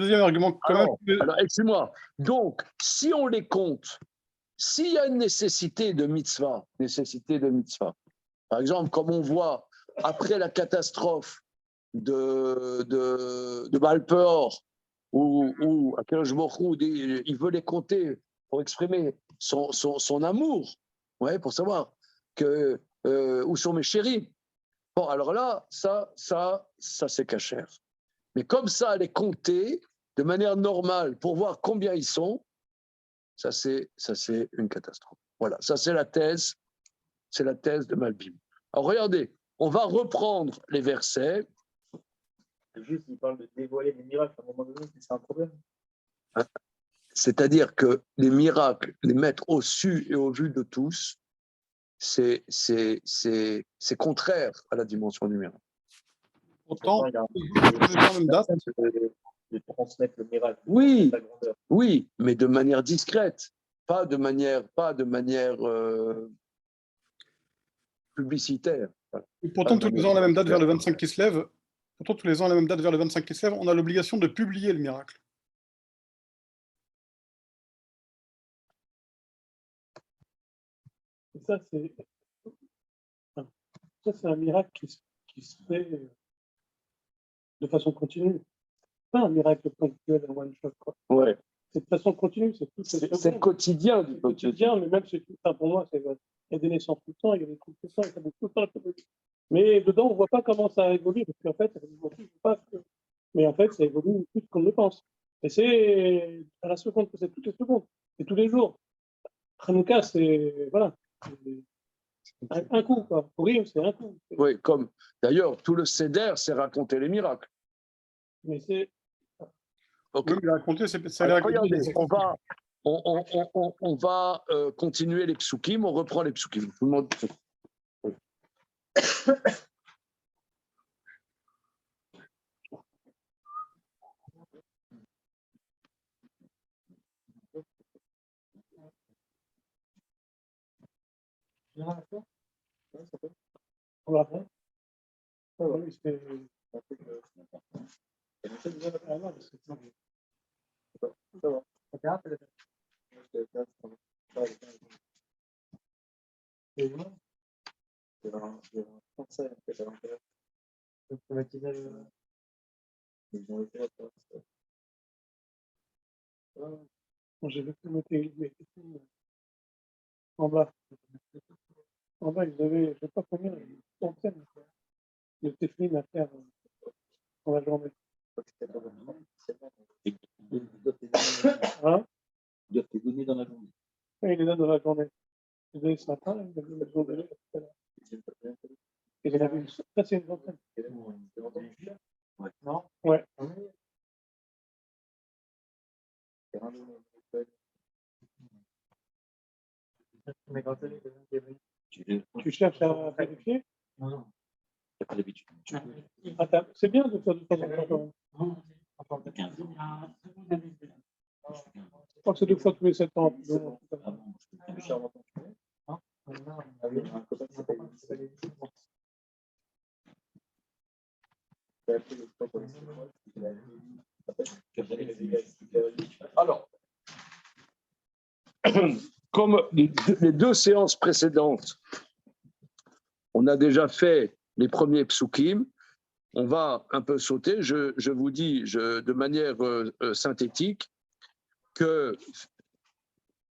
même. Alors excuse-moi. Donc, si on les compte, s'il y a une nécessité de mitzvah, par exemple, comme on voit après la catastrophe de Baal-Peor, où Akadosh Baruch Hu, il veut les compter pour exprimer son amour, ouais, pour savoir que, où sont mes chéris. Bon, alors là, ça c'est cachère. Mais comme ça, les compter de manière normale pour voir combien ils sont, ça c'est une catastrophe. Voilà, ça c'est la thèse de Malbim. Alors regardez, on va reprendre les versets. Juste, il parle de dévoiler des miracles à un moment donné, c'est un problème. C'est-à-dire que les miracles, les mettre au su et au vu de tous, c'est contraire à la dimension du miracle. Pourtant, Il y a la même date. de transmettre le miracle. Oui, La grandeur. oui, mais de manière discrète, pas de manière publicitaire. Voilà. Et pourtant, tous les ans, à la même date vers le 25 qui se lève, on a l'obligation de publier le miracle. Et ça, c'est un miracle qui se fait de façon continue. Pas un miracle ponctuel en one shot. Quoi. Ouais. c'est de façon continue, c'est tout. C'est le quotidien du peuple. Quotidien, mais même c'est tout. Enfin, pour moi, il y a des naissances tout le temps, il y a des trucs tout le temps, il y a tout le temps. Mais dedans, on ne voit pas comment ça évolue, parce qu'en fait, mais en fait, ça évolue plus qu'on le pense. Et c'est à la seconde, c'est toutes les secondes, c'est tous les jours. Hanouka, c'est voilà, un coup, quoi. Pour rire, c'est un coup. Oui, comme d'ailleurs, tout le Seder, c'est raconter les miracles. Mais c'est. Ok. Oui, mais raconter, ça Alors, a l'air regardez, on va continuer les psukim, on reprend les psukim. Tout le monde. On va faire. Oui, c'est. J'ai vu que mes films en bas. En bas, ils avaient, je ne sais pas combien, une centaine de téfilines à faire dans la journée. Hein? Ils doivent te donner dans la journée. Et il est là dans la journée. Il est donné ce matin, il a donné la journée. Et j'en avais presque une centaine. Non. Ouais. Tu cherches à vérifier? Non. T'as pas l'habitude. C'est bien de faire du temps en temps. Je crois que c'est 2 fois tous les 7 ans. Alors, comme les 2 séances précédentes, on a déjà fait les premiers psukim, on va un peu sauter. Je vous dis de manière synthétique que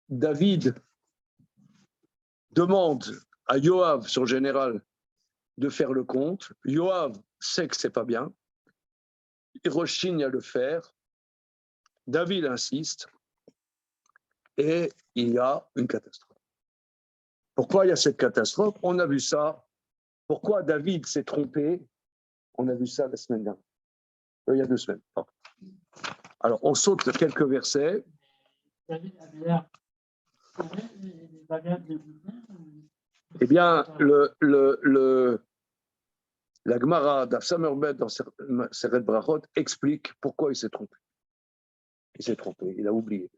David demande à Yoav, son général, de faire le compte. Yoav sait que c'est pas bien. Il rechigne à le faire. David insiste. Et il y a une catastrophe. Pourquoi il y a cette catastrophe? On a vu ça. Pourquoi David s'est trompé? On a vu ça la semaine dernière. Il y a 2 semaines. Alors, on saute quelques versets. Eh bien, la Gemara d'Afsamerbet dans Seret Brachot explique pourquoi il s'est trompé. Il s'est trompé, il a oublié.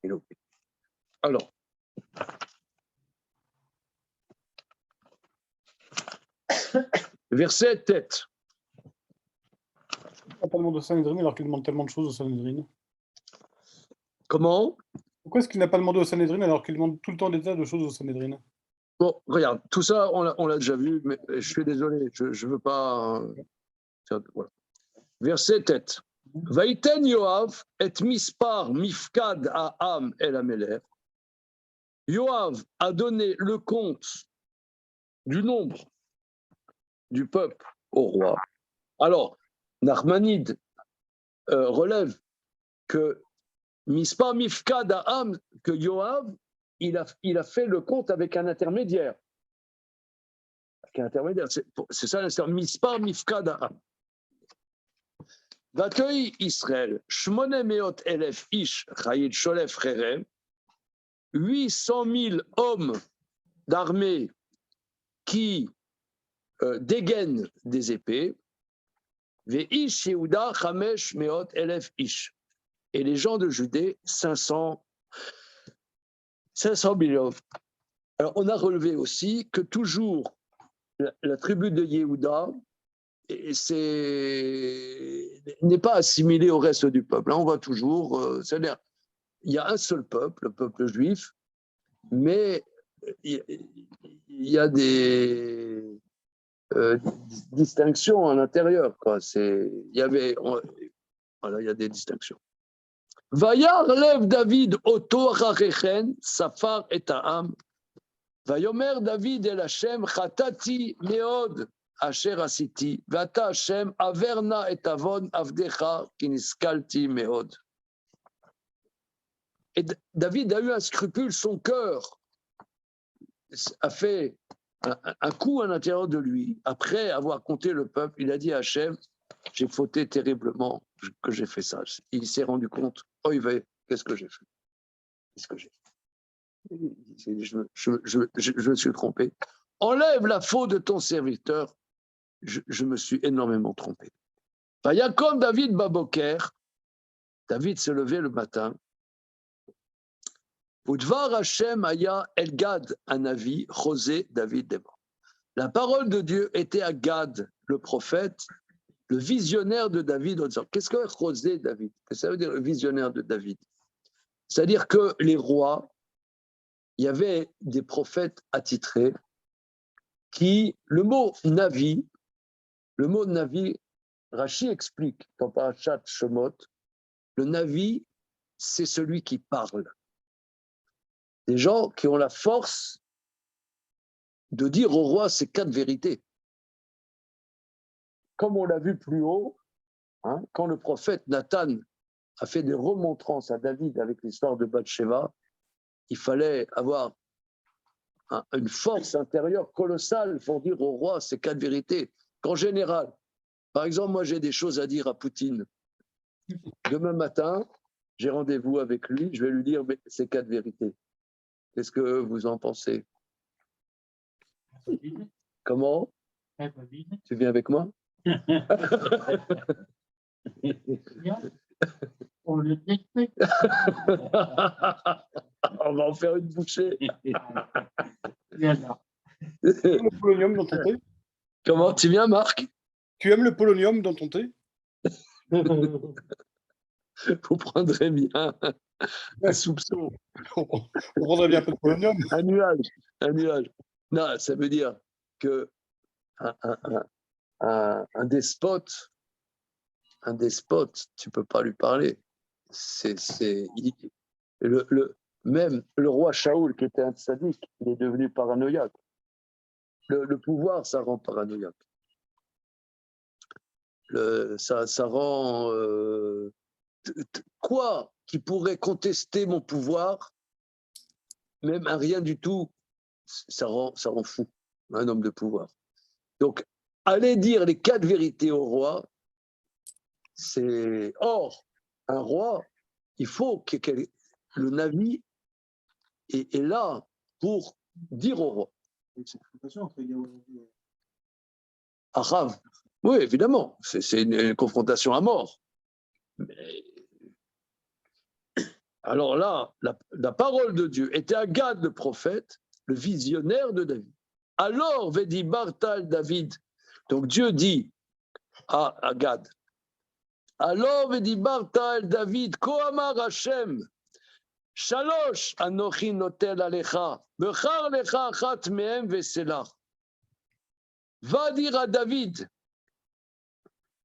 Il a oublié. Alors, verset tête. Pourquoi pas demande au Sanhedrin alors qu'il demande tellement de choses au Sanhedrin? Comment? Pourquoi est-ce qu'il n'a pas demandé au Sanhedrin alors qu'il demande tout le temps des tas de choses au Sanhedrin? Bon, regarde, tout ça, on l'a déjà vu, mais je suis désolé, je ne veux pas. Voilà. Verset tête. Vaïten Yoav et mispar mifkad ha'am el ameler. Yoav a donné le compte du nombre du peuple au roi. Alors, Nachmanide relève que mispar mifkad ha'am, que Yoav, il a fait le compte avec un intermédiaire. C'est ça l'instant. Mispar mifkad ha'am. Vacueille Israël, Shmone Meot Elef Ish, Chayid Sholef Cherem, 800 000 hommes d'armée qui dégainent des épées, Veish Yehuda Chamesh Meot Elef Ish, et les gens de Judée, 500 000 hommes. Alors, on a relevé aussi que toujours la tribu de Yehuda n'est pas assimilée au reste du peuple. Là, on voit toujours, c'est-à-dire, il y a un seul peuple, le peuple juif, mais il y a des distinctions à l'intérieur. Il y a des distinctions. Vayar lev David oto acharechen, safar et ha'am. Vayomer David el Hashem, chatati meod asher asiti. Vata Hashem, averna et avon avdecha, kiniskalti meod. Et David a eu un scrupule, son cœur a fait un coup à l'intérieur de lui. Après avoir compté le peuple, il a dit à Hachem, j'ai fauté terriblement que j'ai fait ça. Il s'est rendu compte, oh, qu'est-ce que j'ai fait? Qu'est-ce que j'ai fait? Je me suis trompé. Enlève la faute de ton serviteur. Je me suis énormément trompé. Comme David Baboker, David s'est levé le matin. Udvar Hashem Aya El Gad Anavi, José David est mort. La parole de Dieu était à Gad, le prophète, le visionnaire de David. Qu'est-ce que José David? Qu'est-ce que ça veut dire le visionnaire de David? C'est-à-dire que les rois, il y avait des prophètes attitrés qui, le mot Navi, Rashi explique dans Parashat Shemot, le Navi, c'est celui qui parle. Des gens qui ont la force de dire au roi ces 4 vérités. Comme on l'a vu plus haut, quand le prophète Nathan a fait des remontrances à David avec l'histoire de Bathsheba, il fallait avoir une force intérieure colossale pour dire au roi ces 4 vérités. Qu'en général, par exemple, moi j'ai des choses à dire à Poutine. Demain matin, j'ai rendez-vous avec lui, je vais lui dire ces 4 vérités. Qu'est-ce que vous en pensez? Comment? Tu viens avec moi? On le détruit. On va en faire une bouchée. Tu aimes le polonium dans ton thé? Comment? Tu viens, Marc? Tu aimes le polonium dans ton thé? Vous prendrez bien un soupçon. On prendrait bien un peu de polonium. Un nuage. Non, ça veut dire que un despote, tu peux pas lui parler. Même le roi Shaoul, qui était un sadique, il est devenu paranoïaque. Le pouvoir, ça rend paranoïaque. Ça rend quoi qui pourrait contester mon pouvoir, même un rien du tout, ça rend fou, un homme de pouvoir. Donc, aller dire les 4 vérités au roi, c'est... Or, un roi, il faut que le Navi est là pour dire au roi. Achav, oui, évidemment, c'est une confrontation à mort. Mais... Alors là, la parole de Dieu était à Gad, le prophète, le visionnaire de David. Alors, Vedi Bartal David, donc Dieu dit à Gad, alors Vedi Bartal David, Koamar Hashem, Shalosh Anochi Notel Alecha, Bechar Lecha Achat Mehem Veselah. Va dire à David,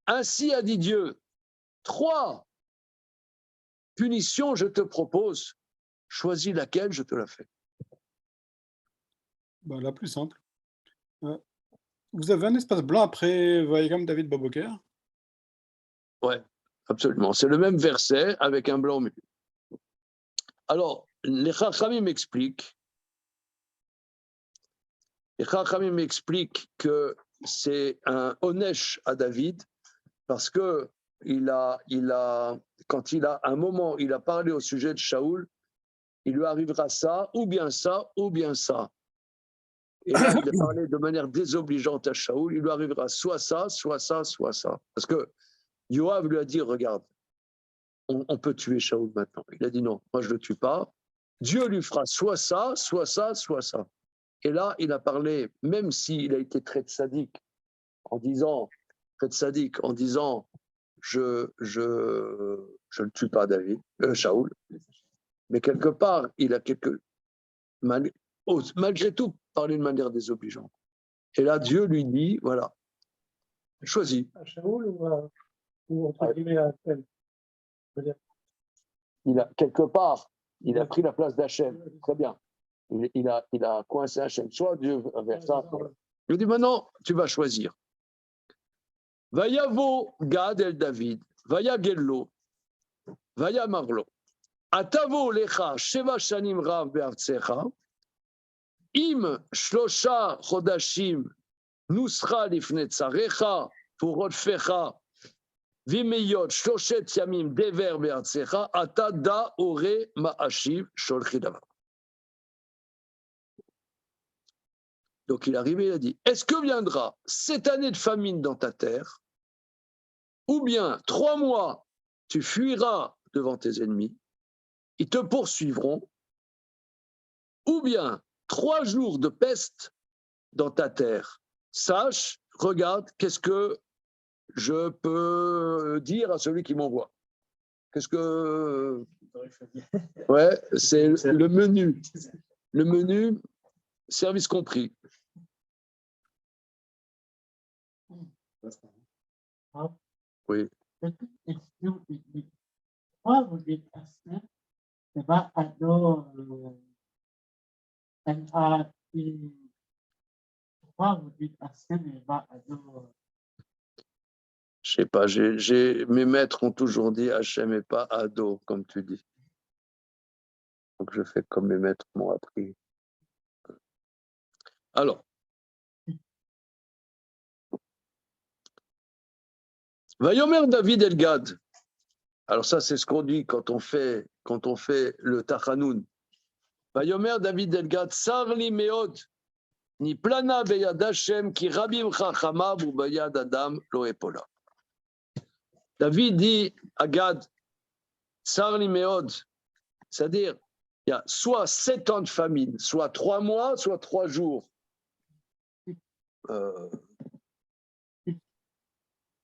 ainsi a dit Dieu, 3 punitions je te propose, choisis laquelle, je te la fais. Ben, la plus simple. Vous avez un espace blanc après Vaïgam David Baboker? Ouais, absolument. C'est le même verset avec un blanc au milieu. Alors, les Chachamim m'expliquent que c'est un onesh à David parce que quand il a un moment, il a parlé au sujet de Shaoul, il lui arrivera ça, ou bien ça, ou bien ça. Et là, il a parlé de manière désobligeante à Shaoul, il lui arrivera soit ça, soit ça, soit ça. Parce que Yoav lui a dit, regarde, on peut tuer Shaoul maintenant. Il a dit non, moi je ne le tue pas. Dieu lui fera soit ça, soit ça, soit ça. Et là, il a parlé, même s'il a été très sadique, en disant, je ne tue pas Shaoul, mais quelque part, il a malgré tout parlé de manière désobligeante. Et là, Dieu lui dit, voilà, choisis. À Shaoul ou entre guillemets à Tel? quelque part, il a pris la place d'Hachem. Très bien. Il a coincé Hachem. Soit Dieu vers ça. Il lui dit maintenant, tu vas choisir. Vayavo Gad el David, Vaya Gello, Vaya Marlo. Atavo lecha sheva shanim rav be'artsecha, im shlosha chodashim nuscha lifnei tzarecha, urodfecha, vimeyot shloshet yamim dever be'artsecha, ata da ore ma'ashiv sholchi davar. Donc il est arrivé, il a dit, est-ce que viendra cette année de famine dans ta terre, ou bien 3 mois, tu fuiras devant tes ennemis, ils te poursuivront, ou bien 3 jours de peste dans ta terre. Sache, regarde, qu'est-ce que je peux dire à celui qui m'envoie. Qu'est-ce que... Ouais, c'est le menu. Le menu, service compris. Oui. Pourquoi vous dites Hachem, c'est pas Ado, M-A-I. Pourquoi vous dites Hachem et pas Ado? Je sais pas, mes maîtres ont toujours dit Hachem et pas Ado, comme tu dis. Donc je fais comme mes maîtres m'ont appris. Alors, Vayomer David El Gad. Alors ça, c'est ce qu'on dit quand on fait le Tachanoun. Vayomer David El Gad, Sarli Meod, ni plana beyad Hashem, ki rabim chachamav ou beyad Adam lo epola. David dit à Gad, Sarli Meod, c'est-à-dire, il y a soit 7 ans de famine, soit 3 mois, soit 3 jours.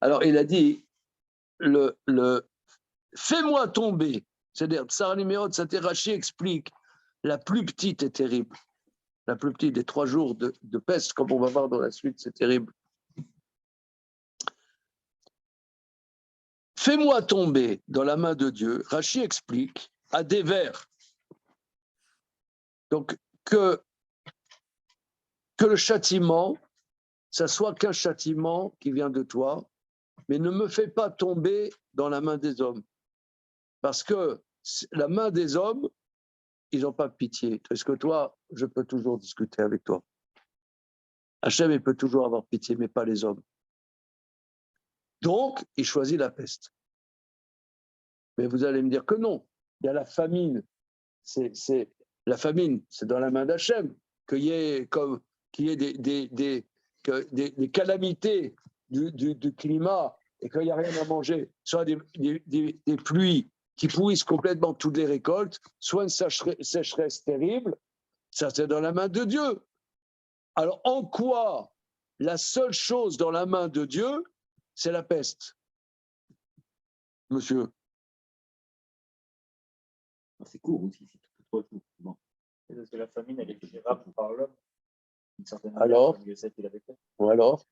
Alors, il a dit, fais-moi tomber. C'est-à-dire, Tsar Liméod, Satirachi explique, la plus petite est terrible. La plus petite des 3 jours de peste, comme on va voir dans la suite, c'est terrible. Fais-moi tomber dans la main de Dieu. Rachi explique, à des vers. Donc, que le châtiment, ça soit qu'un châtiment qui vient de toi, mais ne me fais pas tomber dans la main des hommes. Parce que la main des hommes, ils n'ont pas pitié. Parce que toi, je peux toujours discuter avec toi. Hachem, il peut toujours avoir pitié, mais pas les hommes. Donc, il choisit la peste. Mais vous allez me dire que non. Il y a la famine. La famine, c'est dans la main d'Hachem. Qu'il y ait des calamités du climat et qu'il n'y a rien à manger, soit des pluies qui pourrissent complètement toutes les récoltes, soit une sécheresse terrible, ça c'est dans la main de Dieu. Alors en quoi la seule chose dans la main de Dieu, c'est la peste, monsieur? C'est court aussi, c'est tout 3 jours. Bon. Parce que la famine, elle est gérable par l'homme. Alors, ou alors,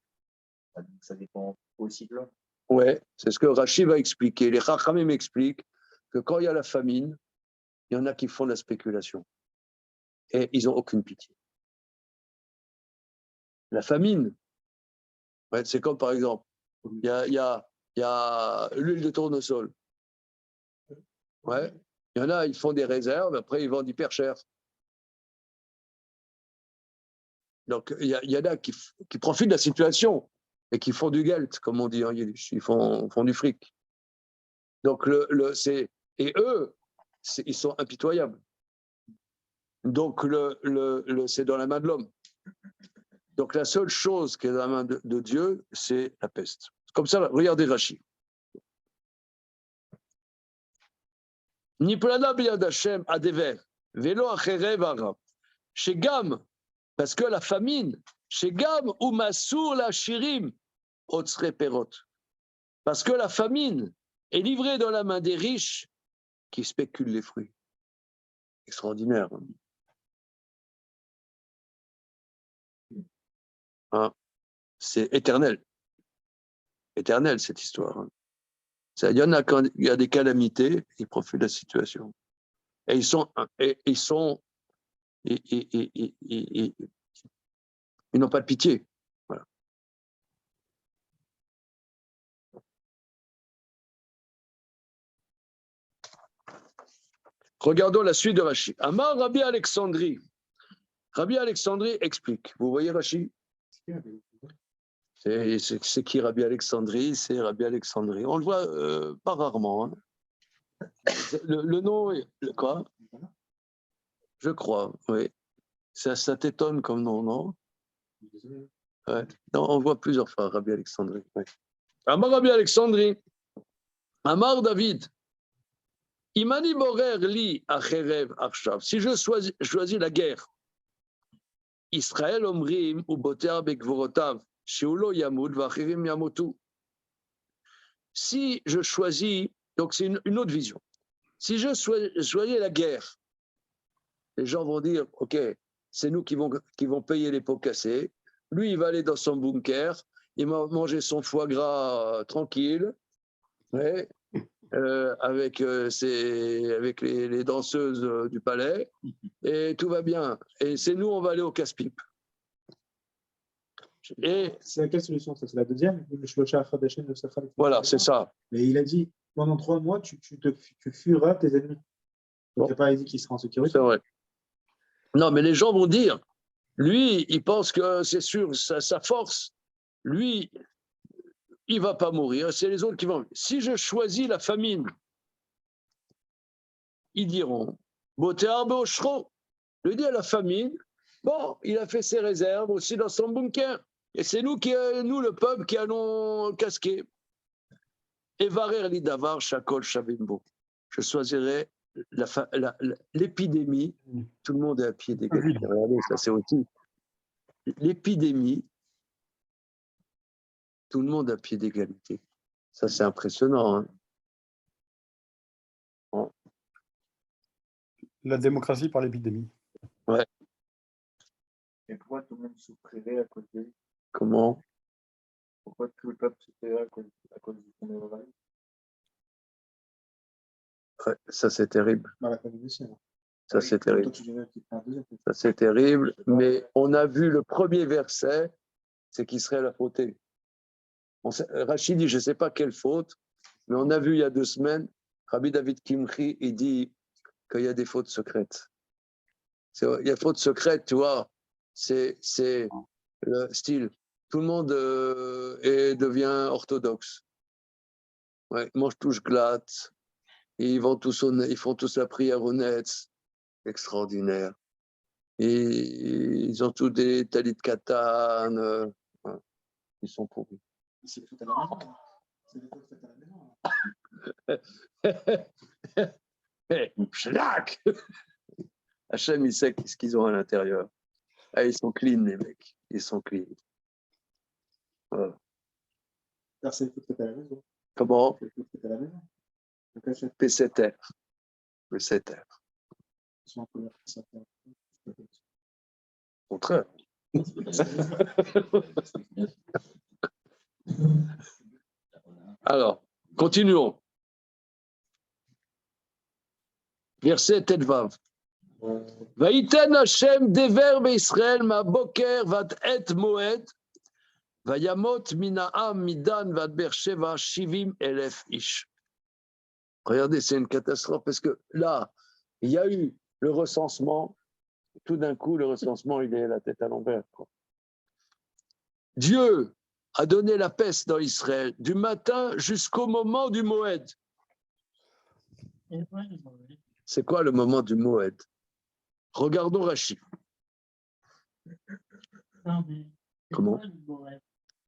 donc ça dépend aussi de l'homme. Ouais, c'est ce que Rashi va expliquer. Les Chachamim m'expliquent que quand il y a la famine, il y en a qui font de la spéculation. Et ils n'ont aucune pitié. La famine, ouais, c'est comme par exemple, il y a l'huile de tournesol. Ouais, il y en a, ils font des réserves, après ils vendent hyper cher. Donc il y en a qui profitent de la situation et qui font du geld, comme on dit en yiddish, ils font du fric. Donc et eux, ils sont impitoyables. Donc c'est dans la main de l'homme. Donc la seule chose qui est dans la main de Dieu, c'est la peste. Comme ça, regardez Rashi. Niplana biyad Hashem adever, velo acherev ara. Chez Gam, parce que la famine, chez Gam ou Massour la Shirim, otsre perot. Parce que la famine est livrée dans la main des riches qui spéculent les fruits. Extraordinaire. Hein? C'est éternel. Éternel, cette histoire. Hein. Il y en a quand il y a des calamités, ils profitent de la situation. Et ils n'ont pas de pitié. Voilà. Regardons la suite de Rashi. Amar Rabbi Alexandrie. Rabbi Alexandrie explique. Vous voyez Rashi? C'est qui Rabbi Alexandrie? C'est Rabbi Alexandrie. On le voit pas rarement. Hein. Le nom, quoi? Je crois, oui. Ça t'étonne comme nom, non? Ouais. Non, on voit plusieurs fois Rabbi Alexandrie. Ouais. Amar Rabbi Alexandrie. Amar David. Imani Borer li acherev arshav. Si je choisis la guerre, Israël omrim ou boter bekvorotav, sheulo yamud vacherim yamotu. Si je choisis, donc c'est une autre vision. Si je choisis la guerre, les gens vont dire, ok, c'est nous qui vont payer les pots cassés. Lui, il va aller dans son bunker, il va manger son foie gras tranquille, ouais, avec les danseuses du palais, et tout va bien. Et c'est nous, on va aller au casse-pipe. Et c'est laquelle solution? Ça, c'est la deuxième. Voilà, c'est ça. Mais il a dit, pendant 3 mois, tu fuiras tes ennemis. Donc, il n'a pas dit qu'il sera en sécurité. C'est vrai. Non, mais les gens vont dire, lui, il pense que c'est sûr, sa force, lui, il ne va pas mourir, c'est les autres qui vont. Si je choisis la famine, ils diront, Botéarbe Oshro, lui dit à la famine, bon, il a fait ses réserves aussi dans son bunker. Et c'est nous, le peuple, qui allons casquer. Et varer lidavar shakol shavimbo. Je choisirai l'épidémie. Tout le monde est à pied d'égalité. Regardez, ça c'est aussi. L'épidémie, tout le monde à pied d'égalité. Ça, c'est impressionnant. Hein. Bon. La démocratie par l'épidémie. Ouais. Et pourquoi tout le monde souffrirait à cause de lui? Comment? Pourquoi tout le peuple souffrirait à cause du coronavirus? Ouais, ça, c'est terrible. Dans la famille aussi. Ça, c'est terrible. Toi, tu dirais qu'il fait un deuxième. Ça, c'est terrible. Mais on a vu le premier verset, c'est qu'Israël a fauté. Rachid dit, je ne sais pas quelle faute, mais on a vu il y a 2 semaines, Rabbi David Kimchi, il dit qu'il y a des fautes secrètes. Il y a fautes secrètes, tu vois, c'est le style. Tout le monde devient orthodoxe. Ouais, ils mangent tous glatte, ils font tous la prière honnête, extraordinaire. Et ils ont tous des talis de katane, ouais, ils sont pourris. C'est tout à la maison. C'est des fautes faites à la maison. Schnack. Hachem, il sait ce qu'ils ont à l'intérieur. Ah, ils sont clean, les mecs. Ils sont clean. Voilà. Alors, c'est des fautes faites à la maison. Comment? C'est des fautes faites à la maison. Donc, achète. P7R. P7R. Ils sont en colère, ça fait. Au contraire. Alors, continuons. Verset Tetvav. Vaïten Hashem dever be'Israël ma boker vat et moed vayamot mina'am midan vat bersheva shivim elef ish. Regardez, c'est une catastrophe parce que là, il y a eu le recensement. Tout d'un coup, le recensement, il est la tête à l'envers. Dieu a donné la peste dans Israël du matin jusqu'au moment du Moed. C'est quoi le moment du Moed? Regardons Rachid. Comment?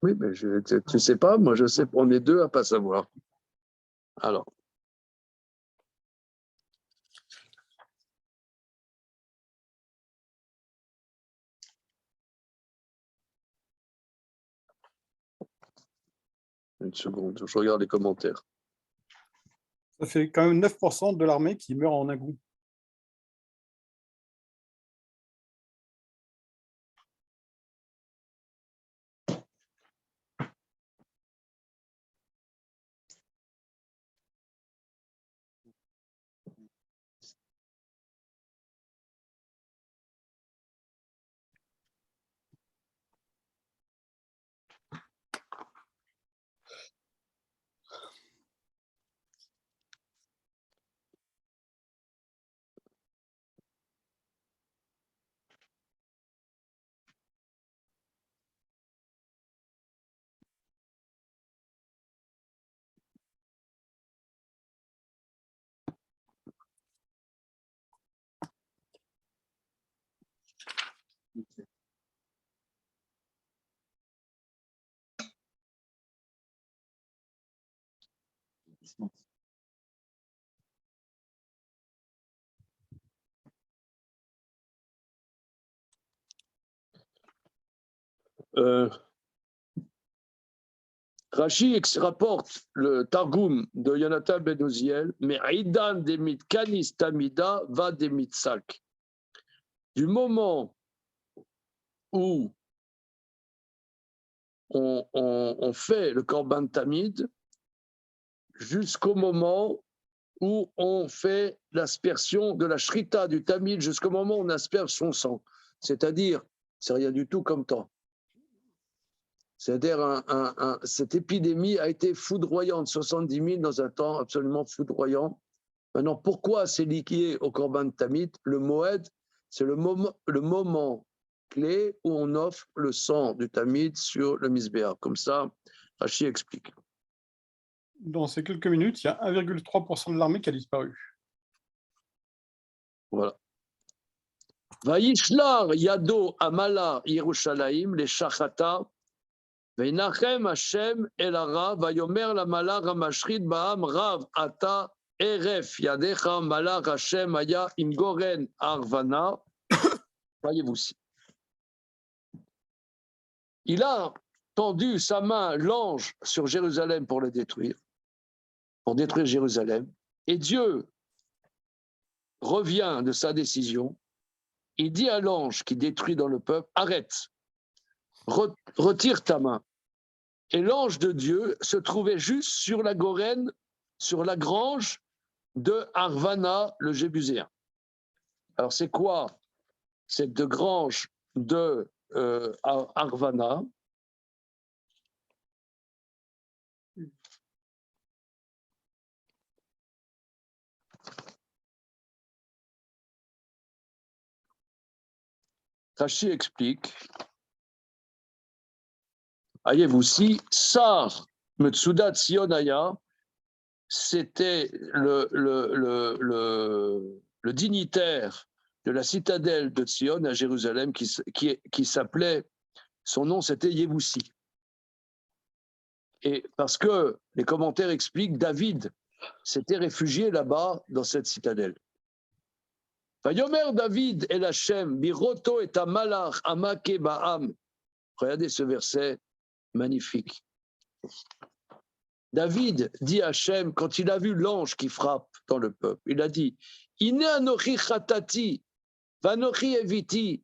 Oui, mais tu ne sais pas, moi je sais, on est 2 à ne pas savoir. Alors. Une seconde, je regarde les commentaires. Ça fait quand même 9% de l'armée qui meurt en un coup. assainissement. Rashi rapporte le Targum de Yonatan ben Uziel, mais Aidan demit Kanis Tamida va demit Sak. Du moment où on fait le Korban Tamid, jusqu'au moment où on fait l'aspersion de la Shrita du Tamid, jusqu'au moment où on asperge son sang. C'est-à-dire, c'est rien du tout comme temps. C'est-à-dire, cette épidémie a été foudroyante, 70 000 dans un temps absolument foudroyant. Maintenant, pourquoi c'est lié au Korban Tamid? Le Moed, c'est le moment clé où on offre le sang du Tamid sur le Misbéach. Comme ça, Rashi explique. Dans ces quelques minutes, il y a 1,3% de l'armée qui a disparu. Voilà. Vayishlar Yado Amala Yerushalayim le Shachata Veinachem Hashem El Hara Vayomer la Mala Ramashrit Baam Rav Ata Eref Yadecha Mala Hashem Aya Imgoren Arvana. Voyez-vous-ci. Il a tendu sa main, l'ange, sur Jérusalem pour le détruire, pour détruire Jérusalem, et Dieu revient de sa décision. Il dit à l'ange qui détruit dans le peuple, arrête, retire ta main. Et l'ange de Dieu se trouvait juste sur la gorène, sur la grange de Arvana, le Jébuséen. Alors c'est quoi cette grange de Arvana? Rashi explique. Voyez-vous-ci, Sar Metsudat Sionaya, c'était le dignitaire de la citadelle de Sion à Jérusalem qui s'appelait, son nom c'était Yévoussi. Et parce que les commentaires expliquent, David s'était réfugié là-bas dans cette citadelle. Vayomer David el Hashem, biroto et amalach amake ba'am. Regardez ce verset magnifique. David dit à Hachem, quand il a vu l'ange qui frappe dans le peuple, il a dit, Ine anochi chatati, vanochi eviti,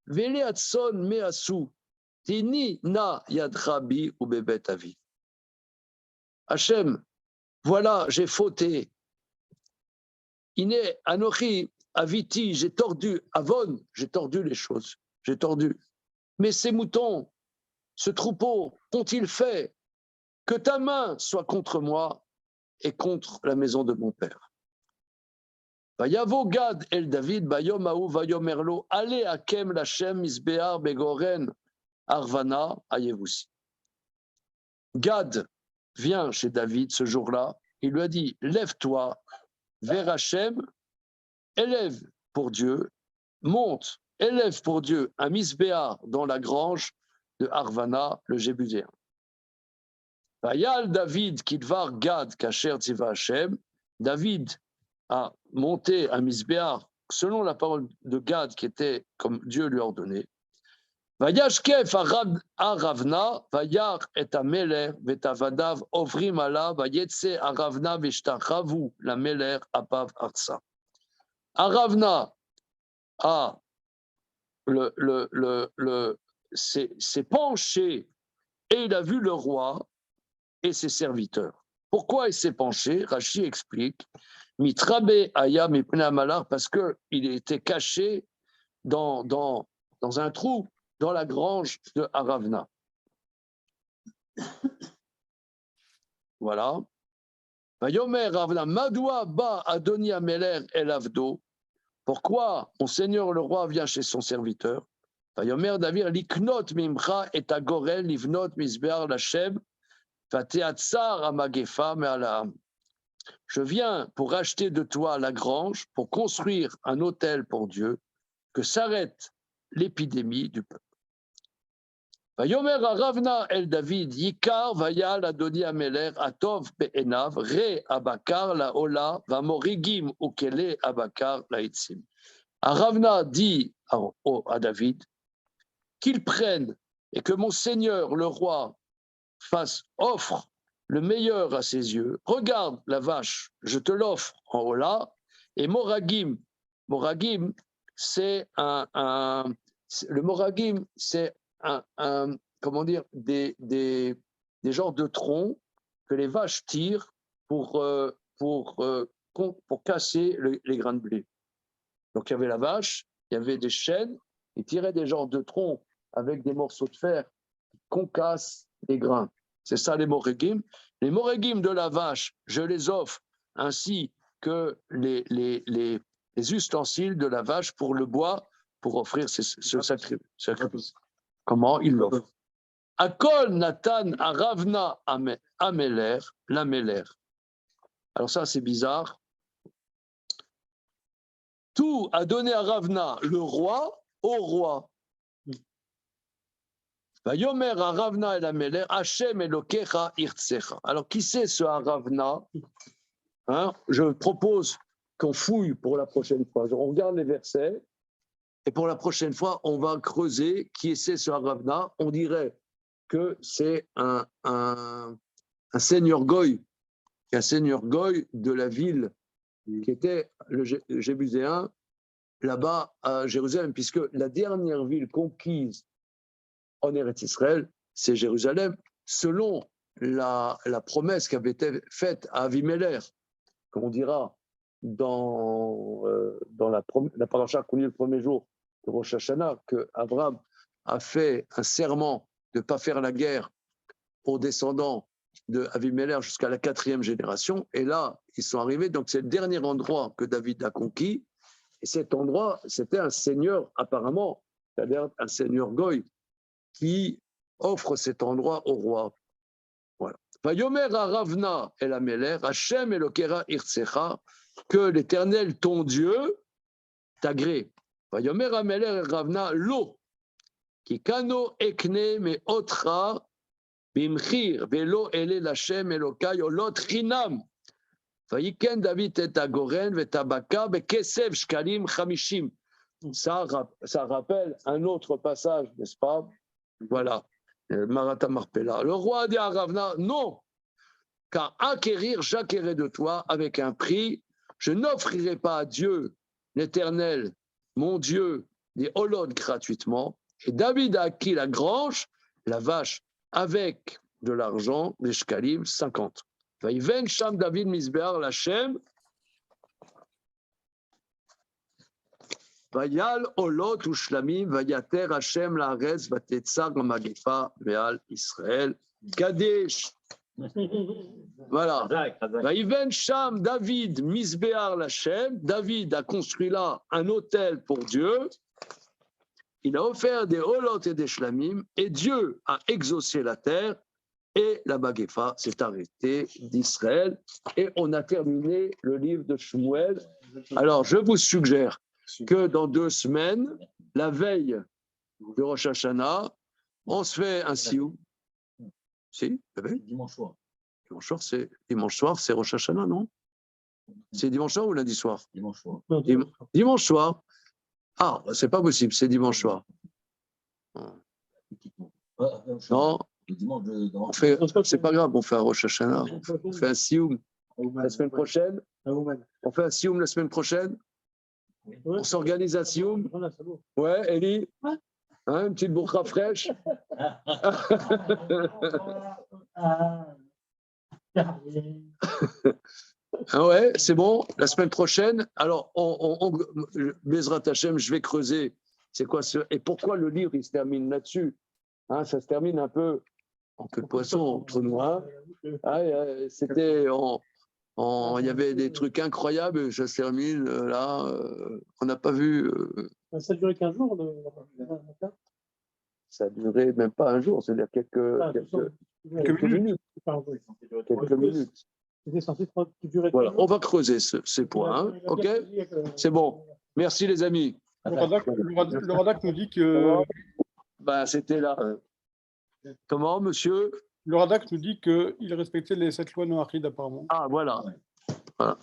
vele atson measu, tini na yadrabi ou bebet avi. Hachem, voilà, j'ai fauté. Ine anochi aviti, j'ai tordu, avon, j'ai tordu les choses, j'ai tordu. Mais ces moutons, ce troupeau, qu'ont-ils fait? Que ta main soit contre moi et contre la maison de mon père. Vayavo Gad el David, Bayom Aou, Vayomerlo, allez à Kem Lachem, Misbéar, Begoren, Arvana, Ayevusi. Gad vient chez David ce jour-là, il lui a dit, lève-toi vers Hachem, élève pour Dieu, monte, élève pour Dieu un Misbéar dans la grange de Arvana, le Jébuséen. Vayal David Kidvar Gad Kacher Tziva Hashem. David a monté un Misbéar selon la parole de Gad qui était comme Dieu lui a ordonné. Vayashkef Aravna Vayar et Ameler Vetavadav Ovrim Ala Vayetse Aravna Veshtachavu la Meler Apav Artsa. Aravna a s'est penché et il a vu le roi et ses serviteurs. Pourquoi il s'est penché? Rashi explique, Mitrabe Aya Mipnei Amalar, parce qu'il était caché dans un trou dans la grange de Aravna. Voilà. Vayomer Ravna Madoua Ba Adoni Ameler El Avdo. Pourquoi mon seigneur le roi vient chez son serviteur? Vayomer David Liknot Mimcha et Agorel Livnot Misbear Lachem. Je viens pour acheter de toi la grange, pour construire un autel pour Dieu, que s'arrête l'épidémie du peuple. Vayomer Ravna el David, Yikar, Vayal, Adoni Ameler, Atov, Be'enav, Re, Abakar, la Ola, Vamorigim, Ukele, Abakar, la Itzim. Ravna dit à David qu'il prenne et que mon Seigneur, le roi, offre le meilleur à ses yeux. Regarde la vache, je te l'offre en Ola, et Moragim, c'est le Moragim, c'est comment dire, des genres de troncs que les vaches tirent pour casser les grains de blé. Donc il y avait la vache, il y avait des chaînes, ils tiraient des genres de troncs avec des morceaux de fer qui concassent les grains. C'est ça les Moragim. Les Moragim de la vache, je les offre ainsi que les ustensiles de la vache pour le bois, pour offrir ce sacrifice. Comment il l'offre? Akol Nathan Aravna Ameler, l'Ameler. Alors ça, c'est bizarre. Tout a donné à Ravna, le roi, au roi. Vayomer Aravna el Ameler, Hashem Elokecha Irtsecha. Alors, qui c'est ce Aravna? Je propose qu'on fouille pour la prochaine fois. On regarde les versets. Et pour la prochaine fois, on va creuser qui c'est ce Aravna. On dirait que c'est un seigneur Goy, un seigneur Goy de la ville qui était le Jébuséen, là-bas à Jérusalem, puisque la dernière ville conquise en Eretz Israël, c'est Jérusalem, selon la promesse qui avait été faite à Avimelech, comme on dira dans la paracha qu'on lit le premier jour de Rosh Hashanah, que Abraham a fait un serment de ne pas faire la guerre aux descendants de Avimelech jusqu'à la 4e génération. Et là, ils sont arrivés. Donc, c'est le dernier endroit que David a conquis. Et cet endroit, c'était un seigneur, apparemment, c'est-à-dire un seigneur Goy, qui offre cet endroit au roi. Voilà. Vayomer Ravna el Ameler, Hashem Elokera Irtsecha, que l'Éternel, ton Dieu, t'agrée. Vayomer Ameler Ravna lo, qui kano ekne me otra bimchir velo ele l'Hashem Elokai olot chinam. Vayiken David et agoren vetabaka bekesev shkalim chamishim. Ça rappelle un autre passage, n'est-ce pas? Voilà, Marata Marpella. Le roi dit à Ravna, non, car acquérir, j'acquérais de toi avec un prix. Je n'offrirai pas à Dieu, l'Éternel, mon Dieu, des holodes gratuitement. Et David a acquis la grange, la vache, avec de l'argent, les shkalim, 50. Vaïven Sham David Misbear Lachem. Vayal olot ushlamim vayater Hashem laaretz vatetzar magifa ve'al Israël Kadesh. Voilà. Vaïven Sham David Misbear Lachem. David a construit là un autel pour Dieu. Il a offert des olot et des shlamim et Dieu a exaucé la terre et la Magéfa s'est arrêtée d'Israël et on a terminé le livre de Shmuel. Alors je vous suggère que dans 2 semaines, la veille de Rosh Hashanah, on se fait un sioum. Si, la veille. Dimanche soir. Dimanche soir, c'est Rosh Hashanah, non? C'est dimanche soir ou lundi soir? Dimanche soir. Dimanche soir. Ah, c'est pas possible, c'est dimanche soir. Non, c'est pas grave, on fait un Rosh Hashanah. On fait un sioum la semaine prochaine. On fait un sioum la semaine prochaine. On s'organise un sioum. Ouais, Elie, une petite bourra fraîche. Ouais, c'est bon. La semaine prochaine, alors, Bezrat Hashem, je vais creuser. C'est quoi ce... Et pourquoi le livre, il se termine là-dessus? Ça se termine un peu en queue de poisson entre nous. C'était... il y avait des trucs incroyables, ça se termine là. On n'a pas vu. Ça a duré 15 jours. Ça a duré même pas un jour, c'est-à-dire quelques minutes. Quelques minutes. Voilà, on va creuser ces points. Ok, c'est bon. Merci les amis. Le Radak nous dit que. C'était là. Comment, monsieur? Le Radak nous dit qu'il respectait les 7 lois noachides apparemment. Ah, voilà. Voilà.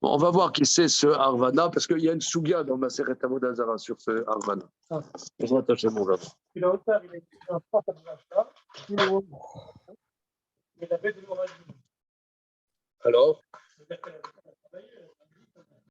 Bon, on va voir qui c'est ce Arvana, parce qu'il y a une souga dans ma Seret Avodah Zarah sur ce Arvana. Ah. Je vais attacher mon gars. Puis la hauteur, il est un propre de l'achat. Il avait de l'origine. Alors? C'est-à-dire que